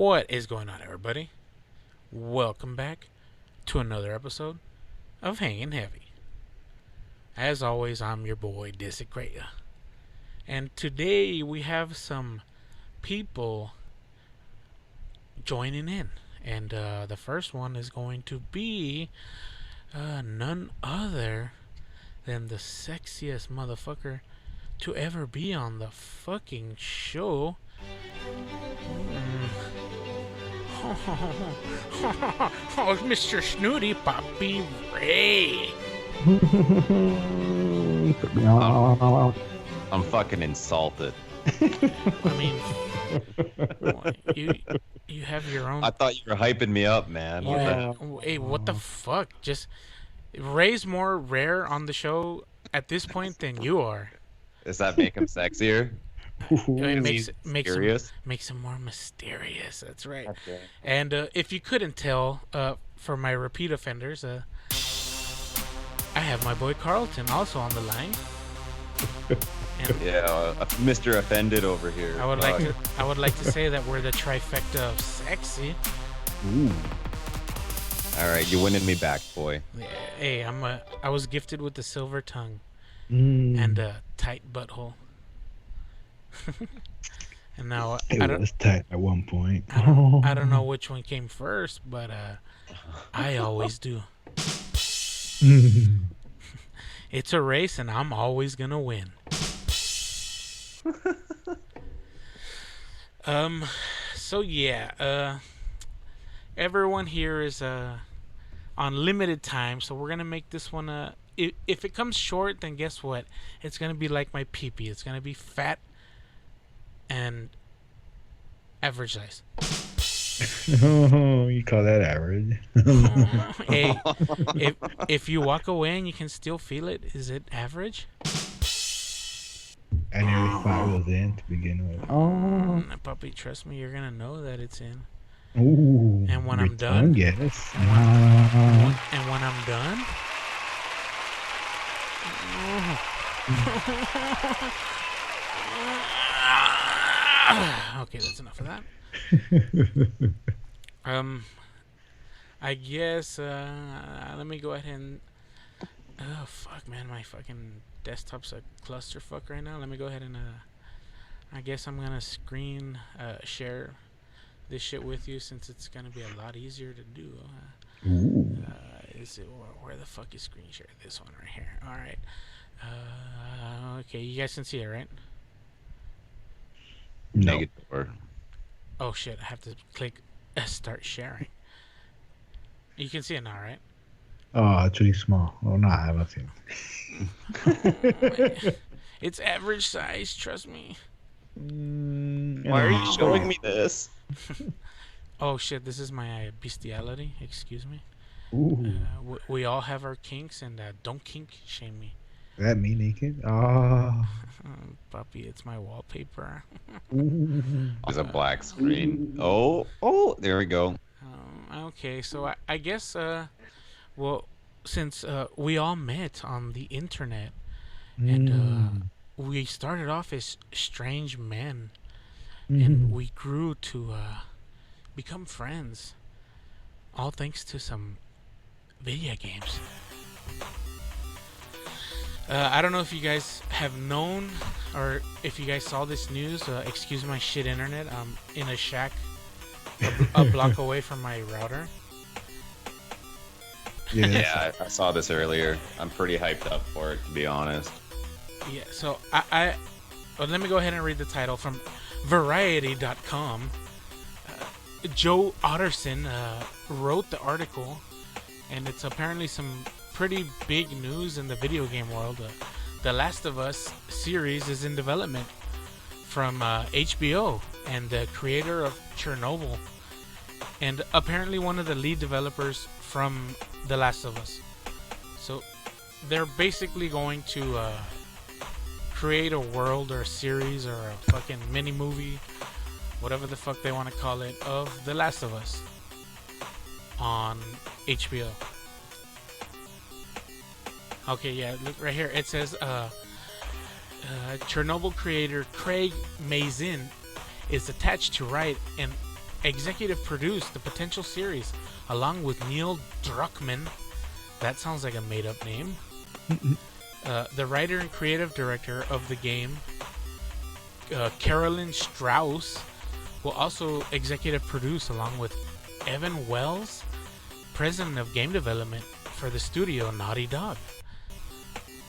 What is going on, everybody? Welcome back to another episode of Hanging Heavy. As always, I'm your boy, Desecrator. And today we have some people joining in. And the first one is going to be none other than the sexiest motherfucker to ever be on the fucking show. Oh, Mr. Snooty Papi Ray. I'm fucking insulted. I mean, you have your own. I thought you were hyping me up, man. Hey, what the fuck? Just Ray's more rare on the show at this point than you are. Does that make him sexier? It makes him more mysterious. That's right. Okay. And if you couldn't tell, for my repeat offenders, I have my boy Carlton also on the line. And Yeah, Mr. Offended over here. I would like to say that we're the trifecta of sexy. Ooh. All right, you're winning me back, boy. Yeah, hey, I was gifted with the silver tongue And and a tight butthole. And now it I don't was tight at one point. I don't know which one came first, but I always do. It's a race, and I'm always gonna win. So yeah, everyone here is on limited time, so we're gonna make this one if it comes short, then guess what? It's gonna be like my pee-pee. It's gonna be fat and average size. Oh, you call that average? Hey, if you walk away and you can still feel it, is it average? I nearly thought it was in to begin with. Puppy, trust me, you're gonna know that it's in. Ooh. And when your I'm done- tongue, yes. And when I'm done, okay, that's enough of that. I guess let me go ahead and oh fuck, man, my fucking desktop's a clusterfuck right now. Let me go ahead and I guess I'm gonna screen share this shit with you, since it's gonna be a lot easier to do. Ooh. Is it where the fuck is screen share? This one right here. All right. Okay, you guys can see it, right? No. Negative. Oh shit, I have to click start sharing. You can see it now, right? Oh, it's really small. Oh, no, I haven't seen it. It's average size, trust me. Why are you showing me this? Oh shit, this is my bestiality. Excuse me. Ooh. We all have our kinks, and don't kink shame me. That me naked? Oh. Puppy, it's my wallpaper. Ooh. There's a black screen. Oh, there we go. Okay, so I guess, well, since we all met on the internet, and we started off as strange men, and we grew to become friends, all thanks to some video games. I don't know if you guys have known, or if you guys saw this news. Excuse my shit internet. I'm in a shack a block away from my router. Yeah, I saw this earlier. I'm pretty hyped up for it, to be honest. Yeah, so well, let me go ahead and read the title from Variety.com. Joe Otterson wrote the article, and it's apparently some pretty big news in the video game world. The Last of Us series is in development from HBO and the creator of Chernobyl, and apparently one of the lead developers from The Last of Us. So they're basically going to create a world or a series or a fucking mini movie, whatever the fuck they want to call it, of The Last of Us on HBO. Okay, yeah, look right here. It says Chernobyl creator Craig Mazin is attached to write executive produced the potential series along with Neil Druckmann. That sounds like a made-up name. The writer and creative director of the game, Carolyn Strauss, will also executive produce along with Evan Wells, president of game development for the studio Naughty Dog.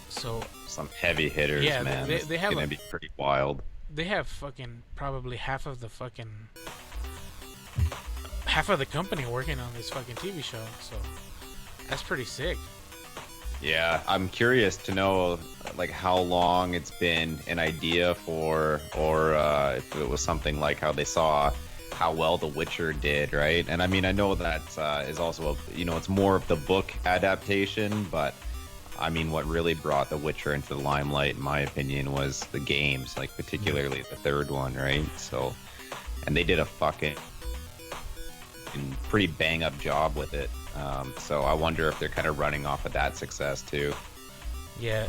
So Some heavy hitters, yeah, man. they have gonna be pretty wild. they have fucking probably half of the company working on this fucking TV show. So that's pretty sick. Yeah, I'm curious to know like how long it's been an idea for, or if it was something like how they saw how well The Witcher did, right? And I mean, I know that is also it's more of the book adaptation, but I mean, what really brought The Witcher into the limelight, in my opinion, was the games, like particularly the third one, right? So, and they did a fucking pretty bang up job with it. So I wonder if they're kind of running off of that success too. Yeah,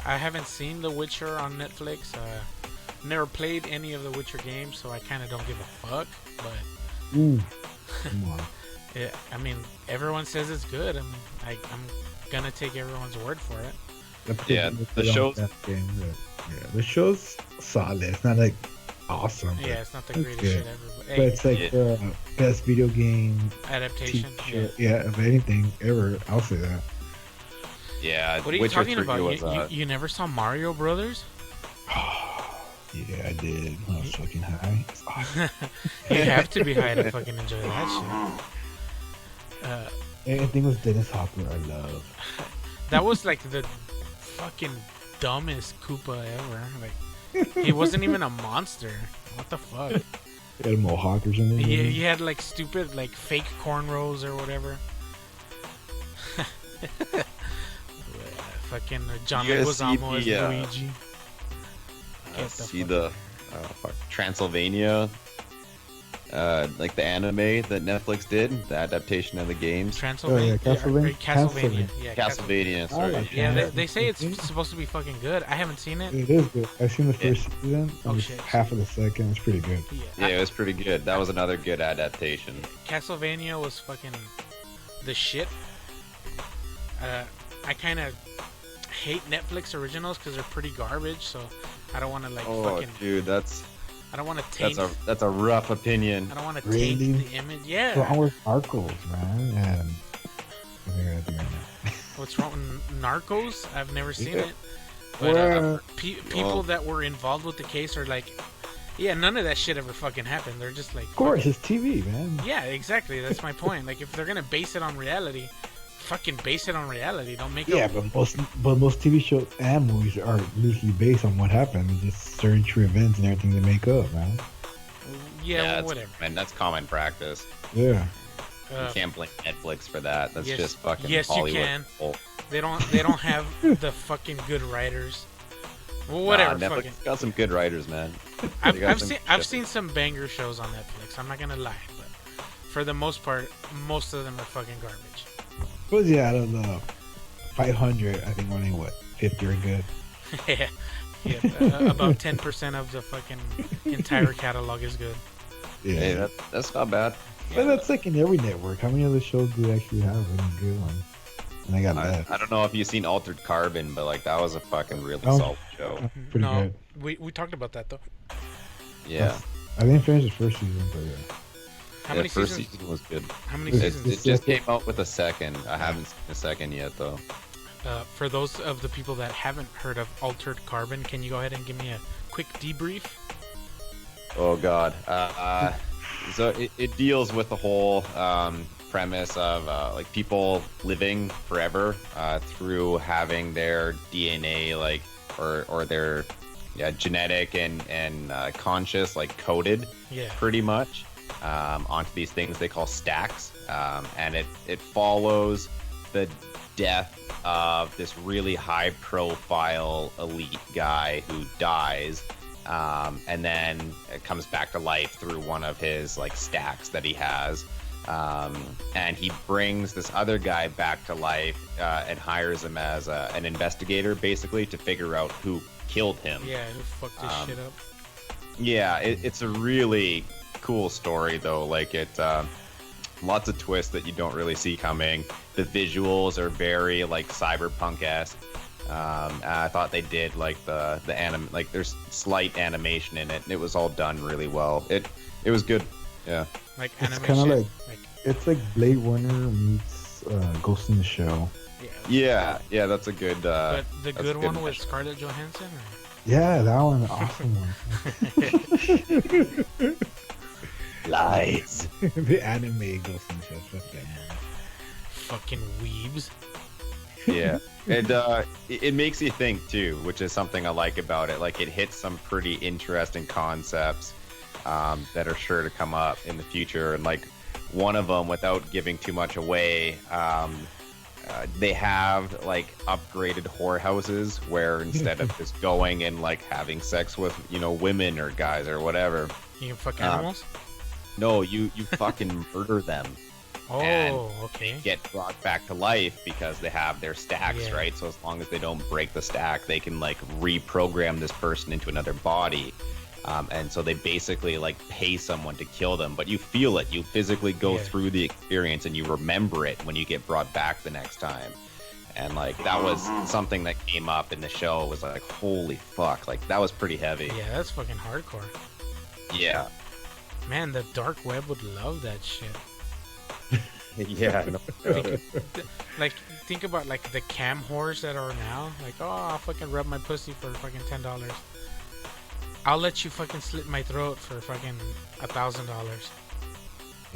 I haven't seen The Witcher on Netflix. Never played any of the Witcher games, so I kind of don't give a fuck. But Ooh, come on. yeah, I mean, everyone says it's good. I mean, I'm gonna take everyone's word for it. Yeah, the show's- game, yeah, the show's solid. It's not like awesome. Yeah, it's not the it's greatest good. shit ever. But, But hey, it's like the best video game adaptation. teacher, yeah, of anything ever. I'll say that. Yeah, What are you Witcher talking 3 about? was, You never saw Mario Brothers? Yeah, I did when I was fucking high. It's awesome. You have to be high to fucking enjoy that shit. Anything with Dennis Hopper, I love. That was like the fucking dumbest Koopa ever. Like, he wasn't even a monster. What the fuck? He had a mohawk or something. He had like stupid, like fake cornrows or whatever. Fucking John You guys see Leguizamo as the, Luigi. Get the see fuck the Transylvania, like the anime that Netflix did, the adaptation of the games. Transylvania. Oh, yeah, Castlevania. Castlevania. Yeah, Castlevania, I sorry. like Yeah, that. they say it's supposed to be fucking good. I haven't seen it. It is good. I've seen the first season. Oh, And shit. half of the second. It's pretty good. Yeah, it was pretty good. That was another good adaptation. Castlevania was fucking the shit. I kind of hate Netflix originals because they're pretty garbage. So I don't want to like Oh, fucking. dude, that's I don't want to taint. that's a rough opinion. I don't want to Really? taint the image. What's Yeah. wrong with Arcos, man? And what are they gonna do right now? What's wrong with Narcos? I've never seen Yeah. it. But Well, people well- that were involved with the case are like, yeah, none of that shit ever fucking happened. They're just like, of course, it's TV, man. yeah, exactly. That's my point. Like, if they're gonna base it on reality, fucking base it on reality. Don't make Yeah, it. but most TV shows and movies are loosely based on what happened. It's just certain true events and everything they make up, man. Yeah, well, that's- whatever. Man, that's common practice. Yeah. You Uh, can't blame Netflix for that. That's yes- just fucking yes, you Hollywood. can. bull. they don't have the fucking good writers. Well, whatever. Nah, fucking. Netflix got some good writers, man. I've, They got I've some seen shit. I've seen some banger shows on Netflix. I'm not gonna lie, but for the most part, most of them are fucking garbage. But yeah, out of the 500, I think only 50 are good. Yeah, about 10% of the fucking entire catalog is good. Yeah. Hey, that's not bad. But that's like in every network. How many other shows do they actually have any good ones? And I got left. I don't know if you've seen Altered Carbon, but like that was a fucking really Oh. solid show. Pretty no, good. we talked about that though. Yeah, I didn't finish the first season, but yeah. How the many first seasons? season was good. How many It- seasons? It just came out with a second. I haven't seen the second yet though. For those of the people that haven't heard of Altered Carbon, can you go ahead and give me a quick debrief? Oh god. So it deals with the whole premise of like people living forever through having their DNA like or their genetic and conscious like coded Yeah. pretty much onto these things they call stacks, and it follows the death of this really high profile elite guy who dies, and then it comes back to life through one of his like stacks that he has, and he brings this other guy back to life and hires him as an investigator basically to figure out who killed him. Yeah, who fucked this shit up? Yeah, it's a really cool story though. Like it, lots of twists that you don't really see coming. The visuals are very like cyberpunk-esque. I thought they did like the like there's slight animation in it, and it was all done really well. It was good. Yeah. Like It's animation. kind of like it's like Blade Runner meets Ghost in the Shell. Yeah, that's a good. But the that's a good one with measure. Scarlett Johansson. Or? Yeah, that one, awesome one. Lies. The anime Ghost in the Shell. Fuck that man. Fucking weebs. Yeah, and it makes you think too, which is something I like about it. Like it hits some pretty interesting concepts that are sure to come up in the future, and like one of them, without giving too much away, they have like upgraded whorehouses where instead of just going and like having sex with women or guys or whatever, You can fuck animals. no, you fucking murder them. and Oh, okay. Get brought back to life because they have their stacks, Yeah. right? So as long as they don't break the stack, they can like reprogram this person into another body. And so they basically like pay someone to kill them, but you feel it. You physically go Yeah. through the experience and you remember it when you get brought back the next time. And like that was something that came up in the show. It was like, holy fuck, like that was pretty heavy. Yeah, that's fucking hardcore. Yeah. Man, the dark web would love that shit. Yeah. No, Like, think about like the cam whores that are now. Like, oh, I'll fucking rub my pussy for fucking $10. I'll let you fucking slit my throat for fucking $1,000.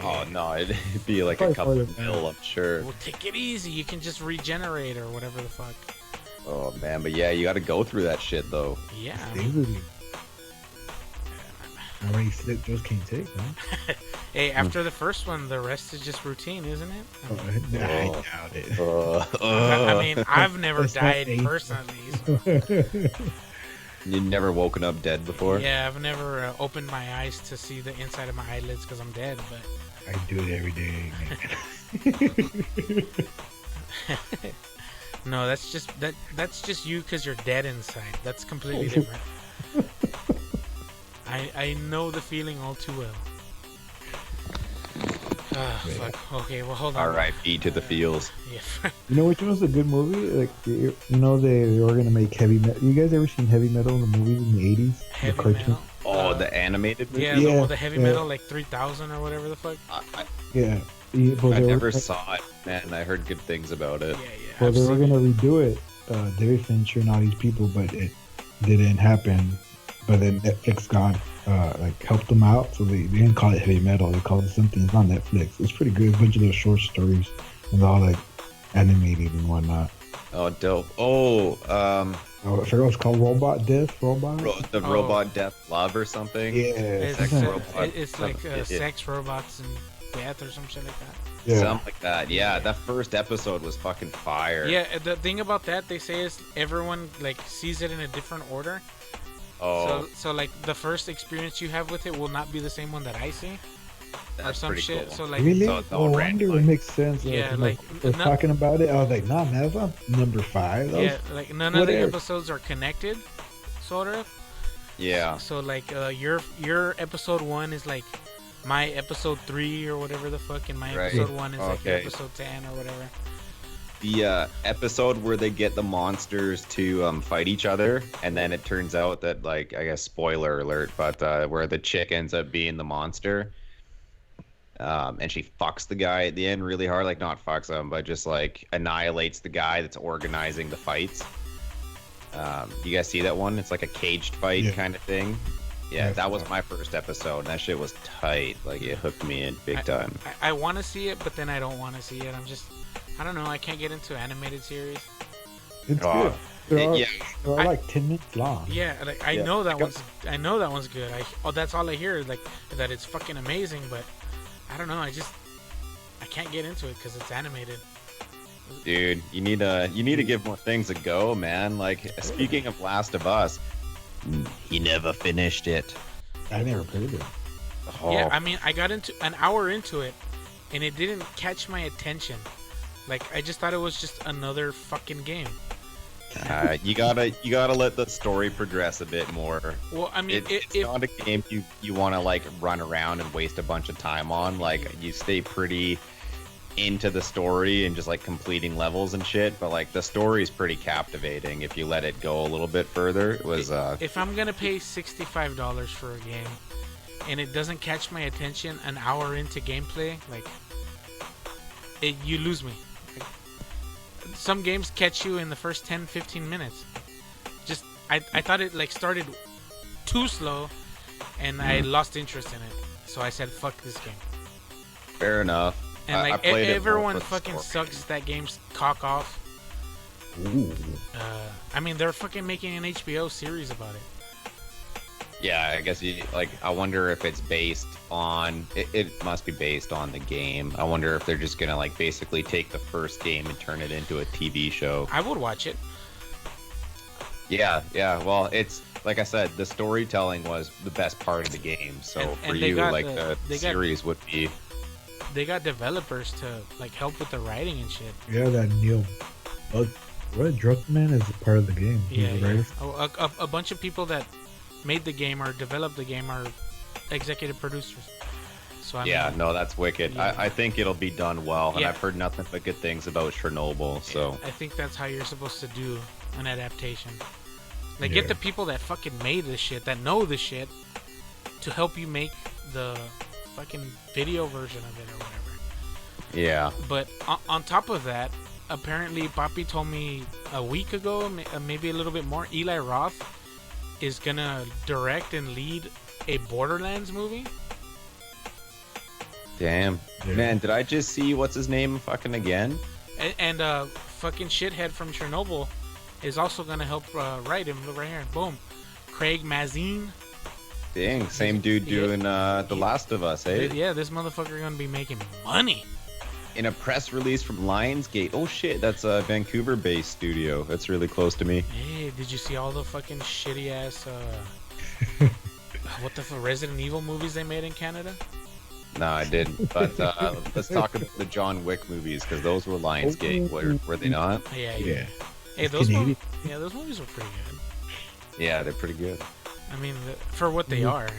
oh no, it'd be like a couple of mil, I'm sure. Well, take it easy. You can just regenerate or whatever the fuck. Oh man, but yeah, you got to go through that shit though. Yeah. Daily. How many slit those can take, huh? Hey, after the first one, the rest is just routine, isn't it? I doubt it. I mean, I've never That's not died ancient. personally. So. You never woken up dead before? Yeah, I've never opened my eyes to see the inside of my eyelids because I'm dead. But I do it every day, man. no, that's just you because you're dead inside. That's completely different. I know the feeling all too well. Ah, fuck. Okay, well, hold on. R.I.P. to the fields. Yeah. You know which one was a good movie? Like, you know, they were gonna make heavy metal. You guys ever seen Heavy Metal in the movies in the 80s? Heavy the cartoon? metal. Oh, the animated movie? Yeah, Yeah, the heavy yeah. metal, like 3000 or whatever the fuck. Yeah. Yeah, but I they never were, saw it, man. I heard good things about it. Yeah. well, I've they were seen gonna it. redo it. David Fincher and all these people, but it didn't happen. But then Netflix helped them out, so they didn't call it Heavy Metal. They called it something. It's on Netflix. It's pretty good. A bunch of those short stories, and they're all like animated and whatnot. Oh, dope. Oh, Oh, I forgot what it's called. Robot Death. Robot. the Oh. Robot Death Love or something? Yeah. It's, Sex something- robot. it's like Yeah. sex robots and death or some shit like that. Yeah. Something like that. Yeah, that first episode was fucking fire. Yeah, the thing about that they say is everyone like sees it in a different order. Oh, So like the first experience you have with it will not be the same one that I see or that's some pretty shit. cool. So like Really? So it's Oh, all I random, wonder. It like- makes sense. Yeah, like like, we're no- talking about it. I was like, nah, man, that's not number 5. That yeah, was, like none of the whatever. episodes are connected, sort of. Yeah. So like your episode 1 is like my episode 3 or whatever the fuck, and my Right. episode 1 is like your Okay. episode 10 or whatever. The episode where they get the monsters to fight each other, and then it turns out that, like, I guess spoiler alert, but where the chick ends up being the monster, and she fucks the guy at the end really hard, like not fucks him, but just like annihilates the guy that's organizing the fights. You guys see that one? It's like a caged fight Yeah. kind of thing. Yeah, Yeah, that was yeah. my first episode, and that shit was tight. Like it hooked me in big time. I want to see it, but then I don't want to see it. I don't know. I can't get into animated series. it's Oh, good. They're all, yeah. they're all I- like 10 minutes long. Yeah, like I Yeah. know that one's good. That's all I hear is like that it's fucking amazing, but I don't know. I can't get into it because it's animated. Dude, you need to give more things a go, man. Like speaking of Last of Us, he never finished it. I never played it. Oh, Yeah, I mean, I got into an hour into it, and it didn't catch my attention. Like I just thought it was just another fucking game. You gotta let the story progress a bit more. Well, I mean, It's not a game you want to like run around and waste a bunch of time on. Like you stay pretty into the story and just like completing levels and shit. But like the story is pretty captivating if you let it go a little bit further. It was if I'm gonna pay $65 for a game and it doesn't catch my attention an hour into gameplay, like you lose me. Some games catch you in the first 10-15 minutes. Just I thought it like started too slow and I lost interest in it, so I said fuck this game. fair enough. And I like played it more everyone for the fucking story. sucks that game's cock off. Ooh. I mean, they're fucking making an HBO series about it. Yeah, I guess I wonder if it's based on. It must be based on the game. I wonder if they're just gonna like basically take the first game and turn it into a TV show. I would watch it. Yeah. Well, it's like I said, the storytelling was the best part of the game. So And for they you, got like the- the series would be. They got developers to like help with the writing and shit. Yeah, that Neil. What Druckmann is a part of the game. He's Yeah, the yeah. writer. Oh, a bunch of people that made the game or developed the game are executive producers. So I mean, No, that's wicked. Yeah. I think it'll be done well, and Yeah. I've heard nothing but good things about Chernobyl. So I think that's how you're supposed to do an adaptation. Like, Yeah. get the people that fucking made this shit, that know this shit, to help you make the fucking video version of it or whatever. yeah, But on top of that, apparently Papi told me a week ago, maybe a little bit more, Eli Roth is gonna direct and lead a Borderlands movie. damn, Yeah. man, did I just see what's his name fucking again? And fucking shithead from Chernobyl is also gonna help write him. Look right here, boom, Craig Mazin. Dang, same dude Yeah. doing The Last of Us, eh? Yeah, this motherfucker gonna be making money. In a press release from Lionsgate. Oh shit, that's a Vancouver-based studio. That's really close to me. Hey, did you see all the fucking shitty ass what the Resident Evil movies they made in Canada? No, I didn't. But let's talk about the John Wick movies because those were Lionsgate. Were they not? Yeah. Yeah. Hey, It's those Canadian. those movies were pretty good. Yeah, they're pretty good. I mean, for what they Mhm. are.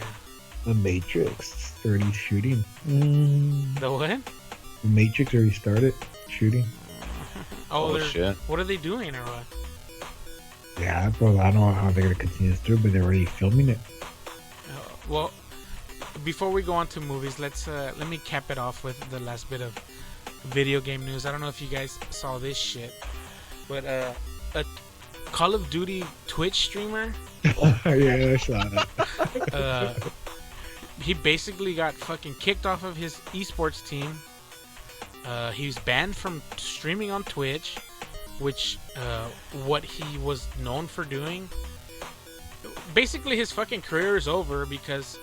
The Matrix already shooting. The what? The Matrix already started shooting. Oh, Oh, shit. What are they doing or what? Yeah, bro. I don't know how they're gonna continue this through, but they're already filming it. Well, before we go on to movies, let me cap it off with the last bit of video game news. I don't know if you guys saw this shit, but a Call of Duty Twitch streamer, Yeah, I saw that. he basically got fucking kicked off of his esports team. He's banned from streaming on Twitch, which what he was known for doing. Basically, his fucking career is over because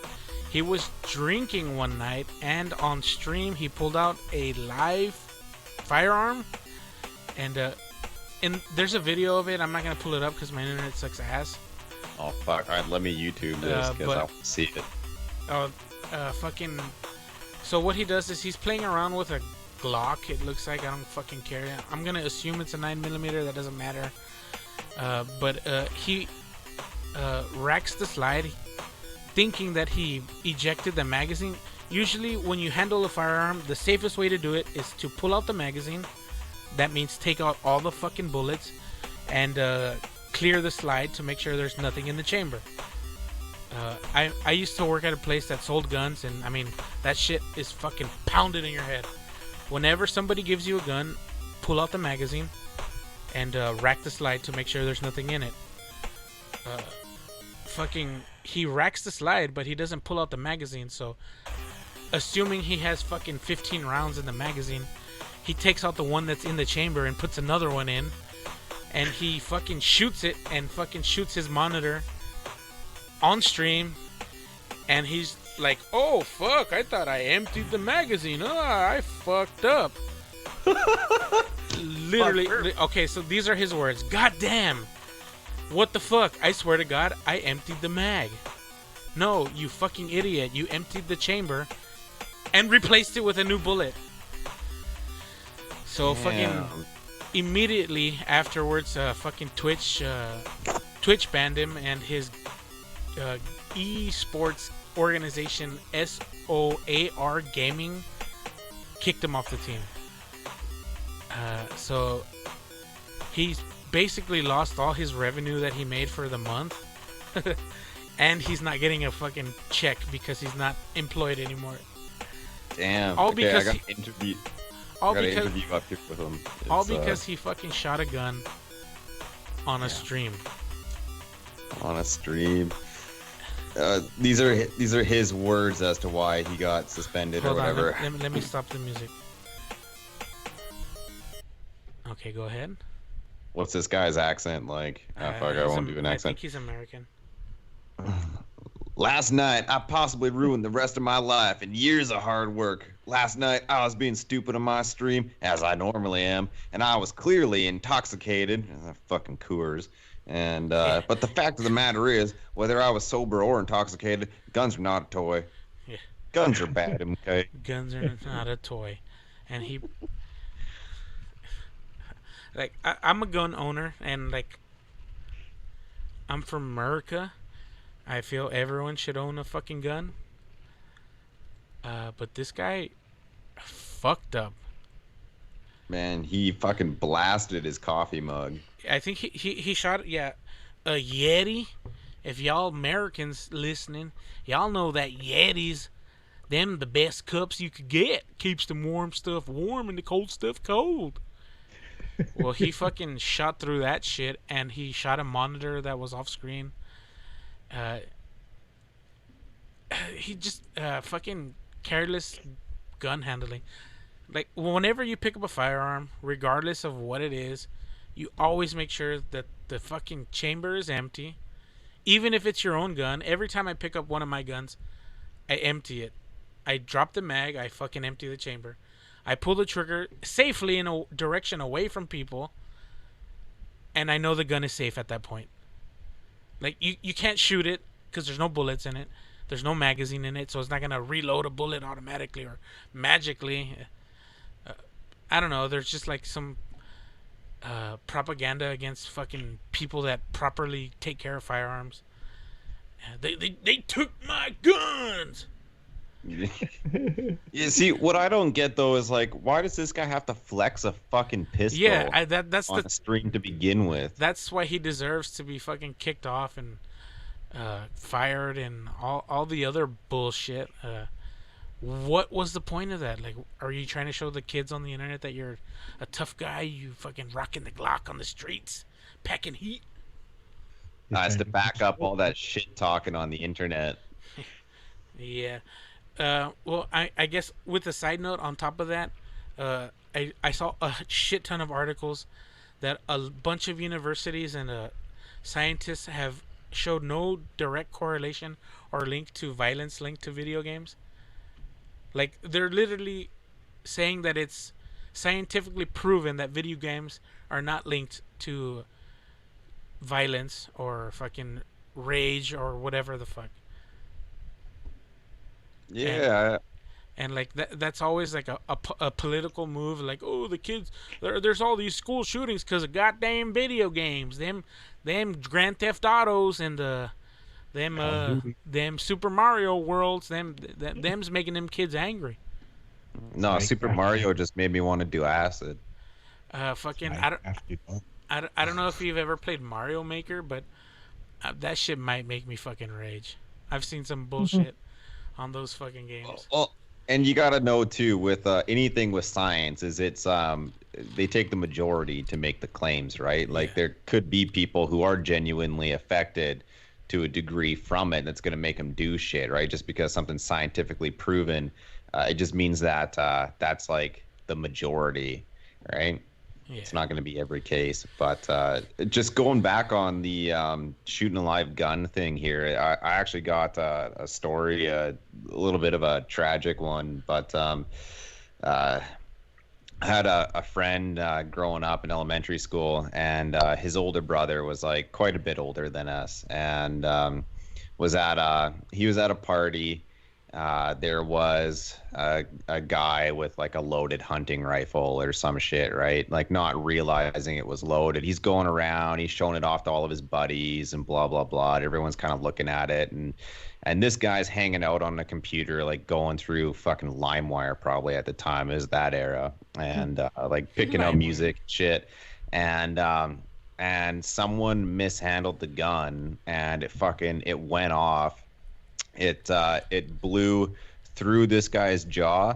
he was drinking one night and on stream he pulled out a live firearm, and there's a video of it. I'm not gonna pull it up because my internet sucks ass. Oh fuck! All right, let me YouTube this because but- I want to see it. Fucking. So what he does is he's playing around with a Glock. It looks like, I don't fucking care. I'm gonna assume it's a 9mm. That doesn't matter. But he racks the slide, thinking that he ejected the magazine. Usually, when you handle a firearm, the safest way to do it is to pull out the magazine. That means take out all the fucking bullets and clear the slide to make sure there's nothing in the chamber. I used to work at a place that sold guns, and I mean, that shit is fucking pounded in your head. Whenever somebody gives you a gun, pull out the magazine and rack the slide to make sure there's nothing in it. He racks the slide, but he doesn't pull out the magazine, so assuming he has fucking 15 rounds in the magazine, he takes out the one that's in the chamber and puts another one in, and he fucking shoots it and fucking shoots his monitor on stream, and he's like, oh fuck, I thought I emptied the magazine. I fucked up. Literally. Okay, so these are his words. God damn, what the fuck, I swear to God, I emptied the mag. No, you fucking idiot, you emptied the chamber and replaced it with a new bullet. So fucking, immediately afterwards, fucking Twitch banned him, and his esports organization SOAR Gaming kicked him off the team. So he's basically lost all his revenue that he made for the month. And he's not getting a fucking check because he's not employed anymore. Damn. All okay, because I got he- an interview. All got an because interview up here with him. all It's, because he fucking shot a gun on a Yeah. stream. on a stream. These are his words as to why he got suspended Hold or on, whatever. let me stop the music. Okay, go ahead. What's this guy's accent like? Oh fuck, I won't do an I accent. think he's American. Last night, I possibly ruined the rest of my life and years of hard work. Last night, I was being stupid on my stream, as I normally am, and I was clearly intoxicated. Fucking Coors. And but the fact of the matter is, whether I was sober or intoxicated, guns are not a toy. Yeah. Guns are bad, okay? Guns are not a toy. And he... Like, I'm a gun owner, and, like, I'm from America. I feel everyone should own a fucking gun. But this guy fucked up. Man, he fucking blasted his coffee mug. I think he shot, a Yeti. If y'all Americans listening, y'all know that Yetis, them the best cups you could get. Keeps the warm stuff warm and the cold stuff cold. Well, he fucking shot through that shit, and he shot a monitor that was off screen. He just fucking careless gun handling. Like, whenever you pick up a firearm, regardless of what it is, you always make sure that the fucking chamber is empty. Even if it's your own gun, every time I pick up one of my guns, I empty it. I drop the mag, I fucking empty the chamber. I pull the trigger safely in a direction away from people, and I know the gun is safe at that point. Like, you can't shoot it because there's no bullets in it. There's no magazine in it, so it's not going to reload a bullet automatically or magically. I don't know. There's just like some propaganda against fucking people that properly take care of firearms. They took my guns! You see, what I don't get though is like, why does this guy have to flex a fucking pistol Yeah, that's on a stream to begin with? That's why he deserves to be fucking kicked off and fired and all the other bullshit. What was the point of that? Like, are you trying to show the kids on the internet that you're a tough guy? You fucking rocking the Glock on the streets, packing heat? It's to back up all that shit talking on the internet. Yeah. Well, I guess with a side note on top of that, I saw a shit ton of articles that a bunch of universities and scientists have showed no direct correlation or link to violence linked to video games. Like, they're literally saying that it's scientifically proven that video games are not linked to violence or fucking rage or whatever the fuck. Yeah. And like that's always like a political move. Like, oh, the kids, there's all these school shootings because of goddamn video games. Them Grand Theft Autos and them Super Mario worlds. Them's making them kids angry. No, Super Mario just made me want to do acid. Fucking I don't know if you've ever played Mario Maker, but that shit might make me fucking rage. I've seen some bullshit on those fucking games. Well, and you gotta know too, with anything with science, is it's they take the majority to make the claims, right? Like, there could be people who are genuinely affected to a degree from it, and it's gonna make them do shit, right? Just because something's scientifically proven, it just means that that's like the majority, right? Yeah. It's not going to be every case, but just going back on the shooting a live gun thing here, I actually got a story, a little bit of a tragic one, but I had a friend growing up in elementary school, and his older brother was like quite a bit older than us, and he was at a party. there was a guy with like a loaded hunting rifle or some shit, right? Like not realizing it was loaded. He's going around, he's showing it off to all of his buddies and blah blah blah. Everyone's kind of looking at it, and this guy's hanging out on the computer, like going through fucking LimeWire probably at the time. It was that era, and like picking out LimeWire. music shit, and someone mishandled the gun, and it went off. It blew through this guy's jaw,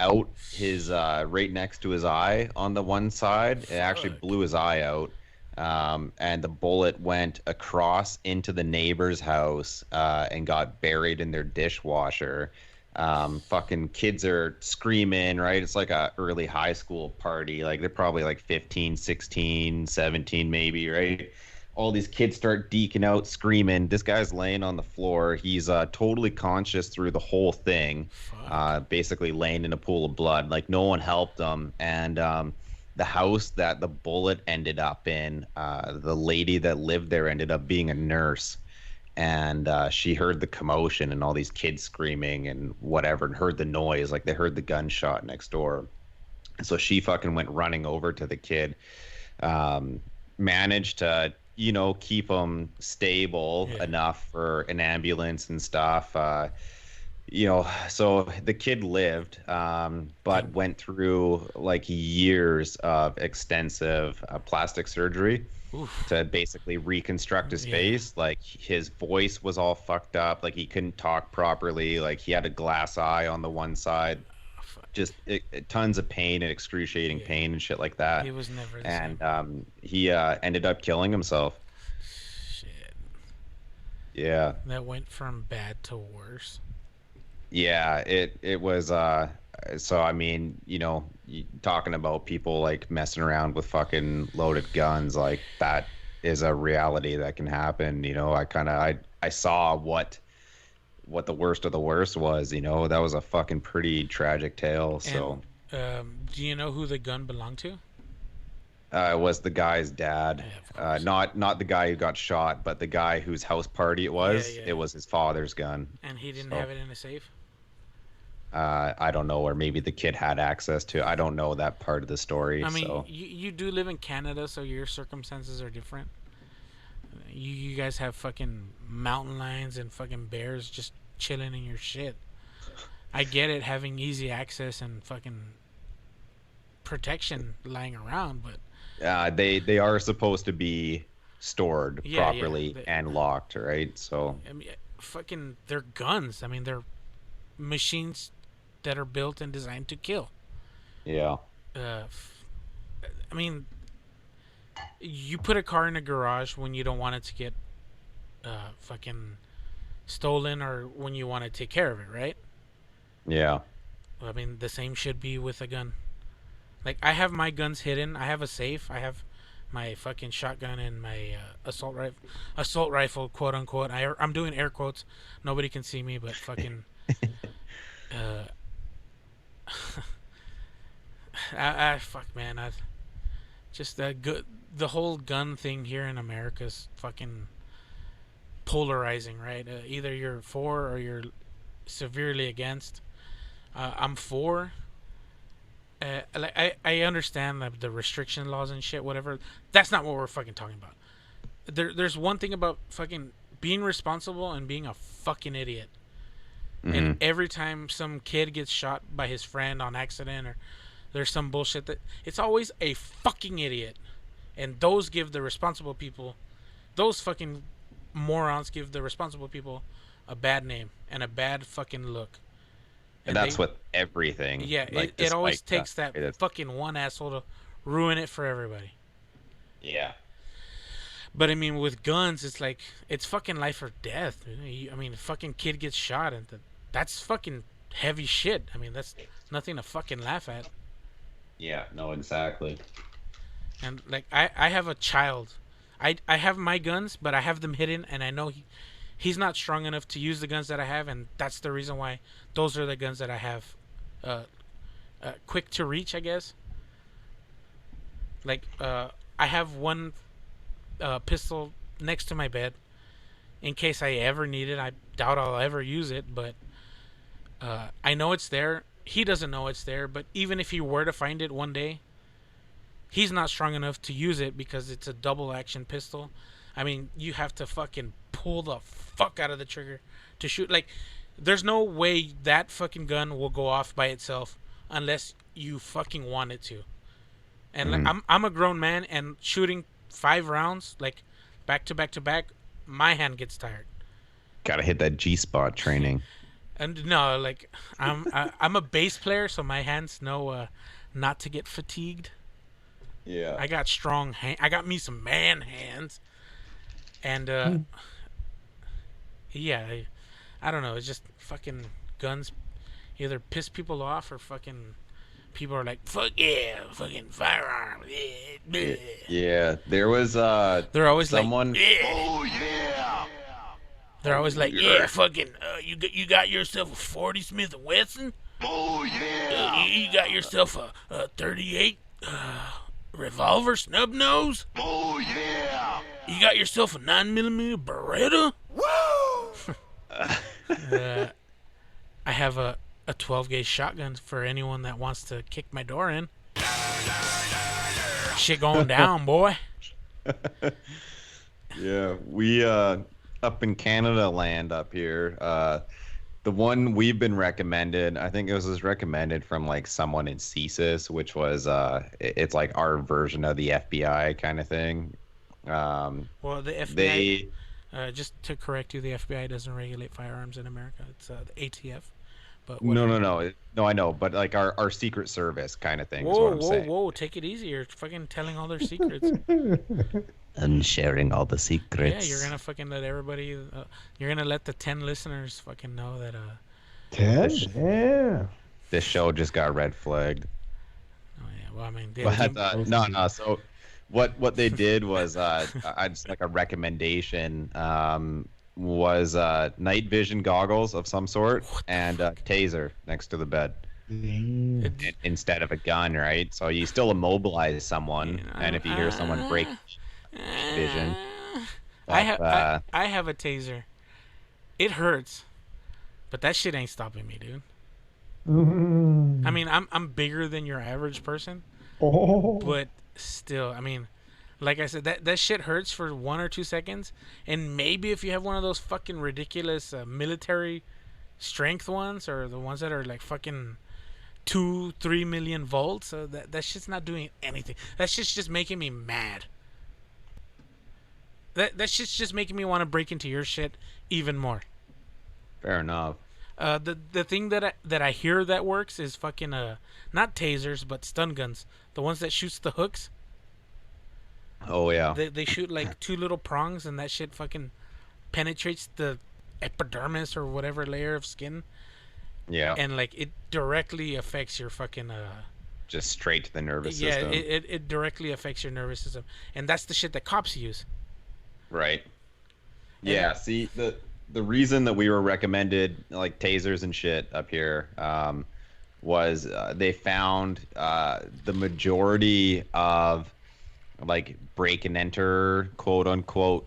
out his right next to his eye on the one side. It actually Fuck. blew his eye out. And the bullet went across into the neighbor's house and got buried in their dishwasher. Fucking kids are screaming, right? It's like a early high school party. Like they're probably like 15, 16, 17 maybe, right? All these kids start deking out, screaming. This guy's laying on the floor. He's totally conscious through the whole thing, Fuck. basically laying in a pool of blood. Like no one helped him. And the house that the bullet ended up in, the lady that lived there ended up being a nurse. And she heard the commotion and all these kids screaming and whatever, and heard the noise. Like they heard the gunshot next door. So she fucking went running over to the kid, managed to, keep him stable Yeah. enough for an ambulance and stuff. So the kid lived, but And went through like years of extensive plastic surgery oof. to basically reconstruct his Yeah. face. Like his voice was all fucked up. Like he couldn't talk properly. Like he had a glass eye on the one side. Fuck. Just tons of pain and excruciating Yeah. pain and shit like that. He was never the same. And he ended up killing himself. Shit. Yeah, That went from bad to worse. yeah. It was. So I mean, talking about people like messing around with fucking loaded guns, like that is a reality that can happen. I saw what the worst of the worst was. That was a fucking pretty tragic tale. And So do you know who the gun belonged to? it was the guy's dad, Yeah, of course. not the guy who got shot, but the guy whose house party it Yeah, was. yeah. It was his father's gun. And he didn't So have it in a safe. I don't know, or maybe the kid had access to. I don't know that part of the story. I mean, So you do live in Canada, so your circumstances are different. You guys have fucking mountain lions and fucking bears just chilling in your shit. I get it having easy access and fucking protection lying around, but they are supposed to be stored yeah, yeah. properly and locked, right? So I mean, fucking, they're guns. I mean, they're machines that are built and designed to kill. yeah, Uh, I mean, you put a car in a garage when you don't want it to get fucking stolen or when you want to take care of it, right? yeah. I mean, the same should be with a gun. Like, I have my guns hidden. I have a safe. I have my fucking shotgun and my assault rifle, quote unquote. I'm doing air quotes. Nobody can see me, but fucking. Uh, I fuck man. I just good. The whole gun thing here in America is fucking polarizing, right? Either you're for or you're severely against. I'm for. I understand the restriction laws and shit, whatever. That's not what we're fucking talking about. There's one thing about fucking being responsible and being a fucking idiot. Hmm. And every time some kid gets shot by his friend on accident or there's some bullshit that it's always a fucking idiot. And those give the responsible people, those fucking morons give the responsible people a bad name and a bad fucking look. And And that's they, with everything. yeah, Like it always despite takes that right? fucking one asshole to ruin it for everybody. Yeah. But I mean, with guns, it's like it's fucking life or death. I mean, a fucking kid gets shot, and that's fucking heavy shit. I mean, that's nothing to fucking laugh at. Yeah. No, exactly. And like, I have a child. I have my guns, but I have them hidden, and I know he's not strong enough to use the guns that I have, and that's the reason why those are the guns that I have. Uh, quick to reach, I guess. Like, I have one pistol next to my bed in case I ever need it. I doubt I'll ever use it, but I know it's there. He doesn't know it's there, but even if he were to find it one day, he's not strong enough to use it because it's a double action pistol. I mean, you have to fucking pull the fuck out of the trigger to shoot. Like, there's no way that fucking gun will go off by itself unless you fucking want it to. And like, I'm a grown man, and shooting 5 rounds like back to back to back, my hand gets tired. Gotta hit that G-spot training. And no, like I'm a bass player, so my hands know not to get fatigued. Yeah. I got strong I got me some man hands. And yeah, I don't know. It's just fucking guns either piss people off or fucking people are like, fuck yeah, fucking firearms. Yeah. Yeah. There was They're always someone. like, yeah. Oh yeah. They're always like, yeah, fucking, you got yourself a 40 Smith & Wesson? Oh yeah. You got yourself a 38 revolver snub nose? Oh yeah. You got yourself a 9mm Beretta? Woo! I have a 12 gauge shotgun for anyone that wants to kick my door in. Shit going down, boy. Yeah, we up in Canada land up here. The one we've been recommended, I think it was recommended from like someone in CSIS, which was it's like our version of the FBI kind of thing. Well, the FBI, just to correct you, the FBI doesn't regulate firearms in America. It's the ATF. But no, I know, but like our Secret Service kind of thing. Whoa, is what I'm saying. Whoa! Take it easy. You're fucking telling all their secrets. And sharing all the secrets. Yeah, you're gonna fucking let everybody. You're gonna let the 10 listeners fucking know that. 10? Yeah. This show just got red flagged. Oh yeah. Well, I mean, But, no. So, what they did was I just like a recommendation. Was night vision goggles of some sort and a taser next to the bed instead of a gun, right? So you still immobilize someone, and if you hear someone break vision, I have a taser. It hurts, but that shit ain't stopping me, dude. I mean, I'm bigger than your average person, but still, I mean. Like I said, that shit hurts for 1 or 2 seconds, and maybe if you have one of those fucking ridiculous military strength ones, or the ones that are like fucking 2-3 million volts, that shit's not doing anything. That shit's just making me mad. That shit's just making me want to break into your shit even more. Fair enough. The thing that I hear that works is fucking not tasers but stun guns, the ones that shoots the hooks. Oh yeah. They shoot like 2 little prongs, and that shit fucking penetrates the epidermis or whatever layer of skin. Yeah. And like it directly affects your fucking just straight to the nervous system. Yeah, it directly affects your nervous system, and that's the shit that cops use. Right. Yeah. See, the reason that we were recommended like tasers and shit up here was they found the majority of like break and enter quote unquote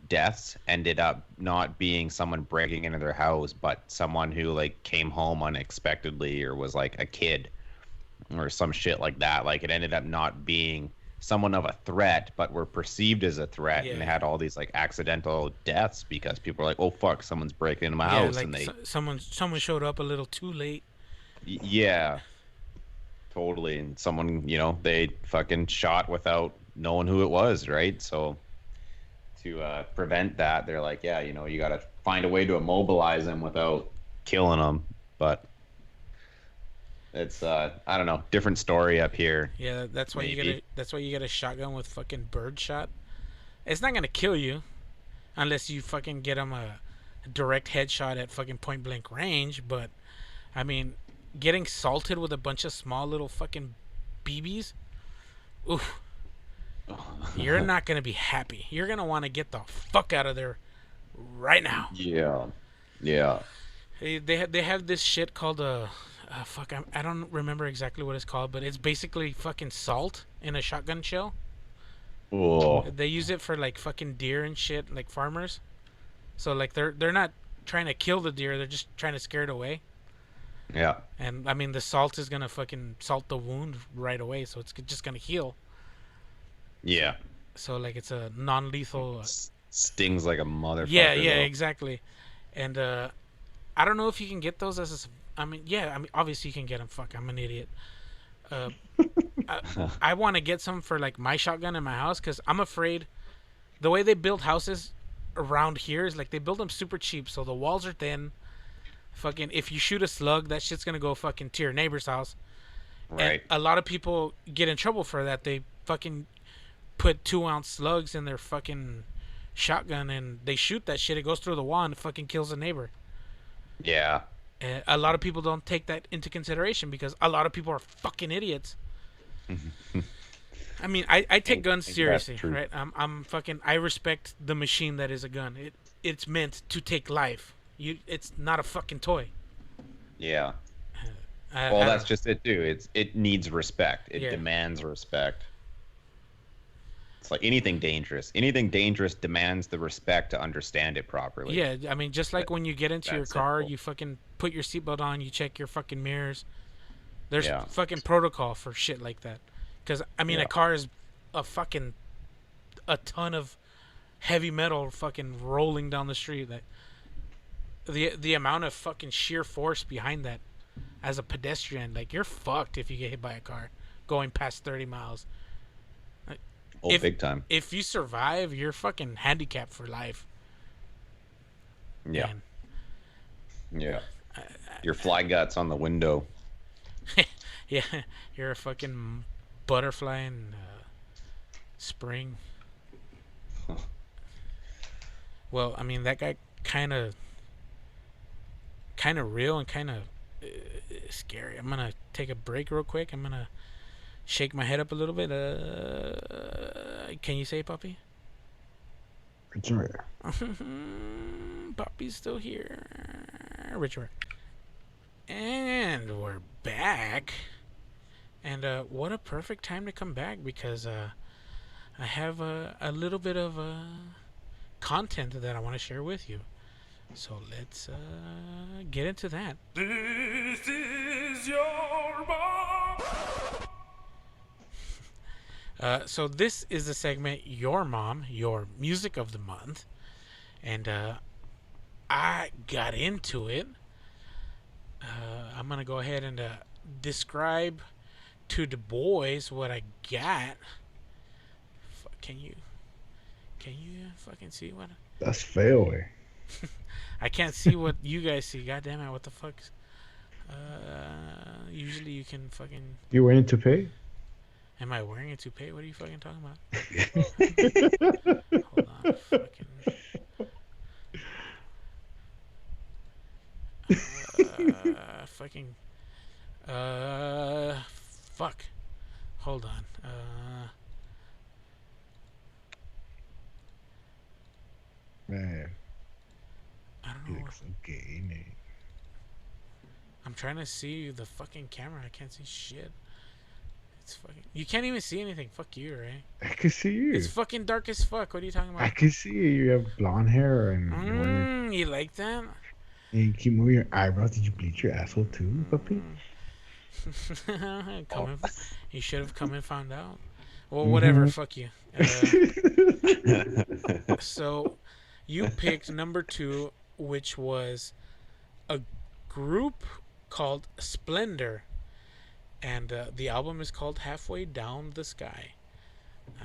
deaths ended up not being someone breaking into their house, but someone who like came home unexpectedly or was like a kid or some shit like that. Like it ended up not being someone of a threat, but were perceived as a threat, and they had all these like accidental deaths because people are like, oh fuck, someone's breaking into my house, like and they someone showed up a little too late. Yeah. Totally. And someone, they fucking shot without knowing who it was, right? So to prevent that, they're like, yeah, you got to find a way to immobilize them without killing them. But it's I don't know, different story up here. Yeah, that's why you get a shotgun with fucking birdshot. It's not gonna kill you unless you fucking get them a direct headshot at fucking point blank range. But I mean, getting salted with a bunch of small little fucking BBs, oof, you're not gonna be happy. You're gonna want to get the fuck out of there right now. Yeah. They have this shit called fuck, I don't remember exactly what it's called, but it's basically fucking salt in a shotgun shell. Oh. They use it for like fucking deer and shit, like farmers. So like they're not trying to kill the deer, they're just trying to scare it away. Yeah. And I mean, the salt is gonna fucking salt the wound right away, so it's just gonna heal. Yeah. So like it's a non-lethal. Stings like a Yeah, motherfucker yeah, though. exactly. And I don't know if you can get those as a. I mean, yeah, I mean, obviously you can get them. Fuck, I'm an idiot. Uh, I, I want to get some for like my shotgun in my house because I'm afraid the way they build houses around here is like they build them super cheap, so the walls are thin. Fucking, if you shoot a slug, that shit's gonna go fucking to your neighbor's house. And Right. a lot of people get in trouble for that. They fucking put 2-ounce slugs in their fucking shotgun and they shoot that shit. It goes through the wall and it fucking kills a neighbor. Yeah. And a lot of people don't take that into consideration because a lot of people are fucking idiots. I mean, I take guns think that's seriously, true. right? I'm fucking. I respect the machine that is a gun. It's meant to take life. It's not a fucking toy. Yeah. I Well, don't that's know. just it too. It needs respect. It Yeah. demands respect. It's like anything dangerous. Anything dangerous demands the respect to understand it properly. Yeah, I mean, just like when you get into your That's car, simple. you fucking put your seatbelt on, you check your fucking mirrors. There's Yeah. fucking protocol for shit like that. Because I mean, Yeah. a car is a ton of heavy metal fucking rolling down the street. That the amount of fucking sheer force behind that, as a pedestrian, like you're fucked if you get hit by a car going past 30 miles. Oh, if big time. if you survive, you're fucking handicapped for life. Yeah. Man. Yeah. Your fly guts on the window. Yeah, you're a fucking butterfly in spring. Well, I mean that guy kind of real and kind of scary. I'm gonna take a break real quick. I'm gonna shake my head up a little bit. Can you say Papi? It's right. Papi's still here. Richard. And we're back. And what a perfect time to come back because I have a little bit of content that I want to share with you. So let's get into that. This is your mom. So this is the segment Your Mom, Your Music of the Month. And I got into it. I'm going to go ahead and describe to the boys what I got. Can you fucking see what? That's failway. I can't see what you guys see. God damn it! What the fuck? Usually you can fucking. You went into pay? Am I wearing a toupee? What are you fucking talking about? Hold on, fucking. Fuck. Hold on. Man, I don't you know. look so gay, man. I'm trying to see the fucking camera. I can't see shit. It's fucking. You can't even see anything. Fuck you, Ray. I can see you. It's fucking dark as fuck. What are you talking I about? can see you. You have blonde hair and You like that? you keep moving your eyebrows. Did you bleach your asshole too, puppy? You should have come and found out. Well, whatever. Fuck you. So, you picked number 2, which was a group called Splendor, and the album is called Halfway Down the Sky.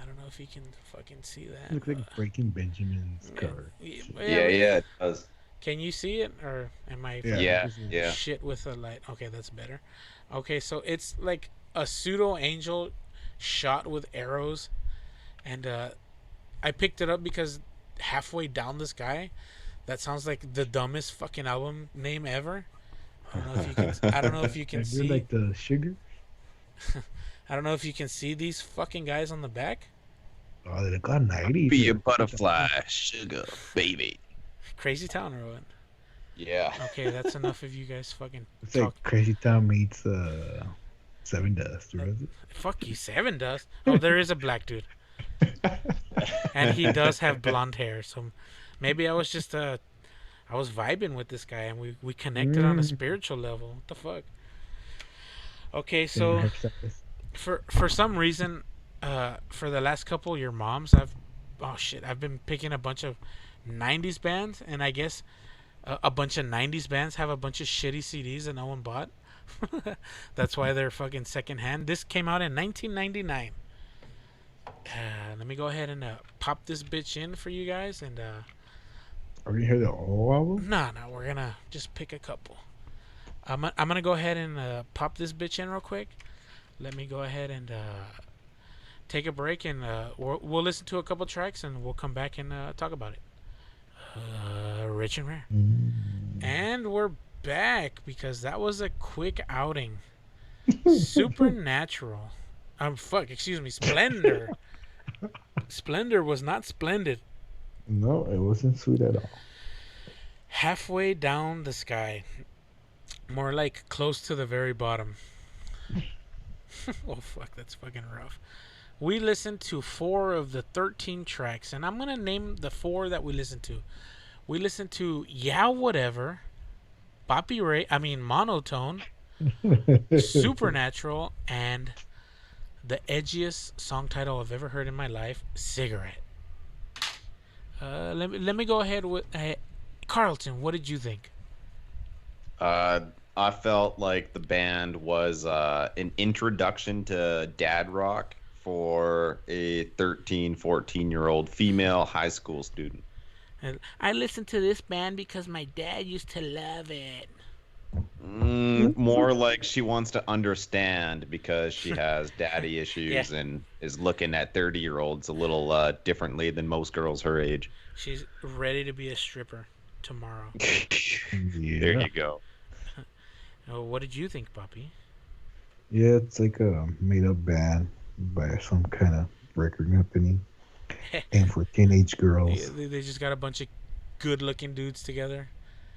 I don't know if you can fucking see that. Look like Breaking Benjamin's cover. Yeah, it does. Can you see it, or am I Yeah, yeah. shit with the light? Okay, that's better. Okay, so it's like a pseudo angel shot with arrows, and I picked it up because Halfway Down the Sky, that sounds like the dumbest fucking album name ever. I don't know if you can. I don't know if you can I do see. like the sugar. I don't know if you can see these fucking guys on the back. Oh, they look all 90s. Be a butterfly, sugar, baby. Crazy Town or what? Yeah. Okay, that's enough of you guys fucking It's talk. like Crazy Town meets Seven Dust, or is it? Fuck you, Seven Dust. Oh, there is a black dude, and he does have blonde hair. So maybe I was I was vibing with this guy, and we connected on a spiritual level. What the fuck? Okay, Same so exercise. for some reason, for the last couple of your moms, I've been picking a bunch of '90s bands, and I guess a bunch of '90s bands have a bunch of shitty CDs that no one bought. That's why they're fucking secondhand. This came out in 1999. Let me go ahead and pop this bitch in for you guys, and Are you hear the whole album? no, we're gonna just pick a couple. I'm gonna go ahead and pop this bitch in real quick. Let me go ahead and take a break, and we'll listen to a couple tracks, and we'll come back and talk about it. Rich and Rare. And we're back because that was a quick outing. Supernatural. Excuse me, Splendor. Splendor was not splendid. No, it wasn't sweet at all. Halfway down the sky. More like close to the very bottom. Oh, fuck, that's fucking rough. We listened to 4 of the 13 tracks, and I'm going to name the 4 that we listened to. We listened to Yeah Whatever, Monotone, Supernatural, and the edgiest song title I've ever heard in my life, Cigarette. Let me go ahead with Carlton. What did you think? I felt like the band was an introduction to dad rock for a 13, 14-year-old female high school student. And I listened to this band because my dad used to love it. More like she wants to understand because she has daddy issues and is looking at 30-year-olds a little differently than most girls her age. She's ready to be a stripper tomorrow. There you go. What did you think, Papi? Yeah, it's like a made-up band by some kind of record company, and for teenage girls. Yeah, they just got a bunch of good-looking dudes together.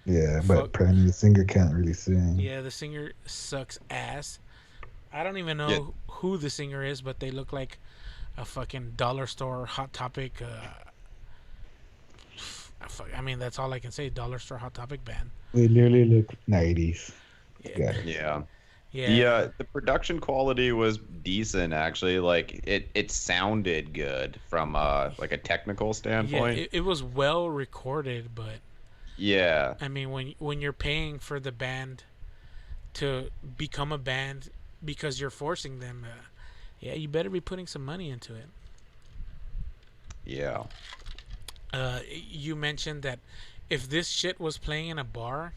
Yeah, but apparently the singer can't really sing. Yeah, the singer sucks ass. I don't even know who the singer is, but they look like a fucking dollar store Hot Topic. I mean, that's all I can say. Dollar store Hot Topic band. They literally look 90s. Yeah. The production quality was decent, actually. Like it sounded good from like a technical standpoint. Yeah, it was well recorded, but yeah. I mean, when you're paying for the band to become a band because you're forcing them, you better be putting some money into it. Yeah. You mentioned that if this shit was playing in a bar,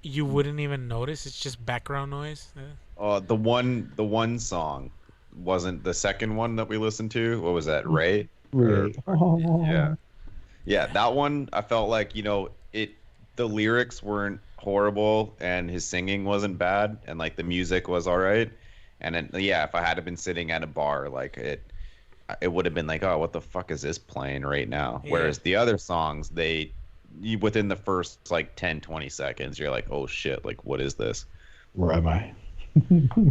you wouldn't even notice. It's just background noise. The one song wasn't the second one that we listened to. What was that? Ray? Yeah, that one I felt like, the lyrics weren't horrible and his singing wasn't bad and like the music was all right. And then, if I had been sitting at a bar, like it would have been like, oh, what the fuck is this playing right now? Yeah. Whereas the other songs, within the first like 10-20 seconds, you're like, oh shit, like what is this? Where am I?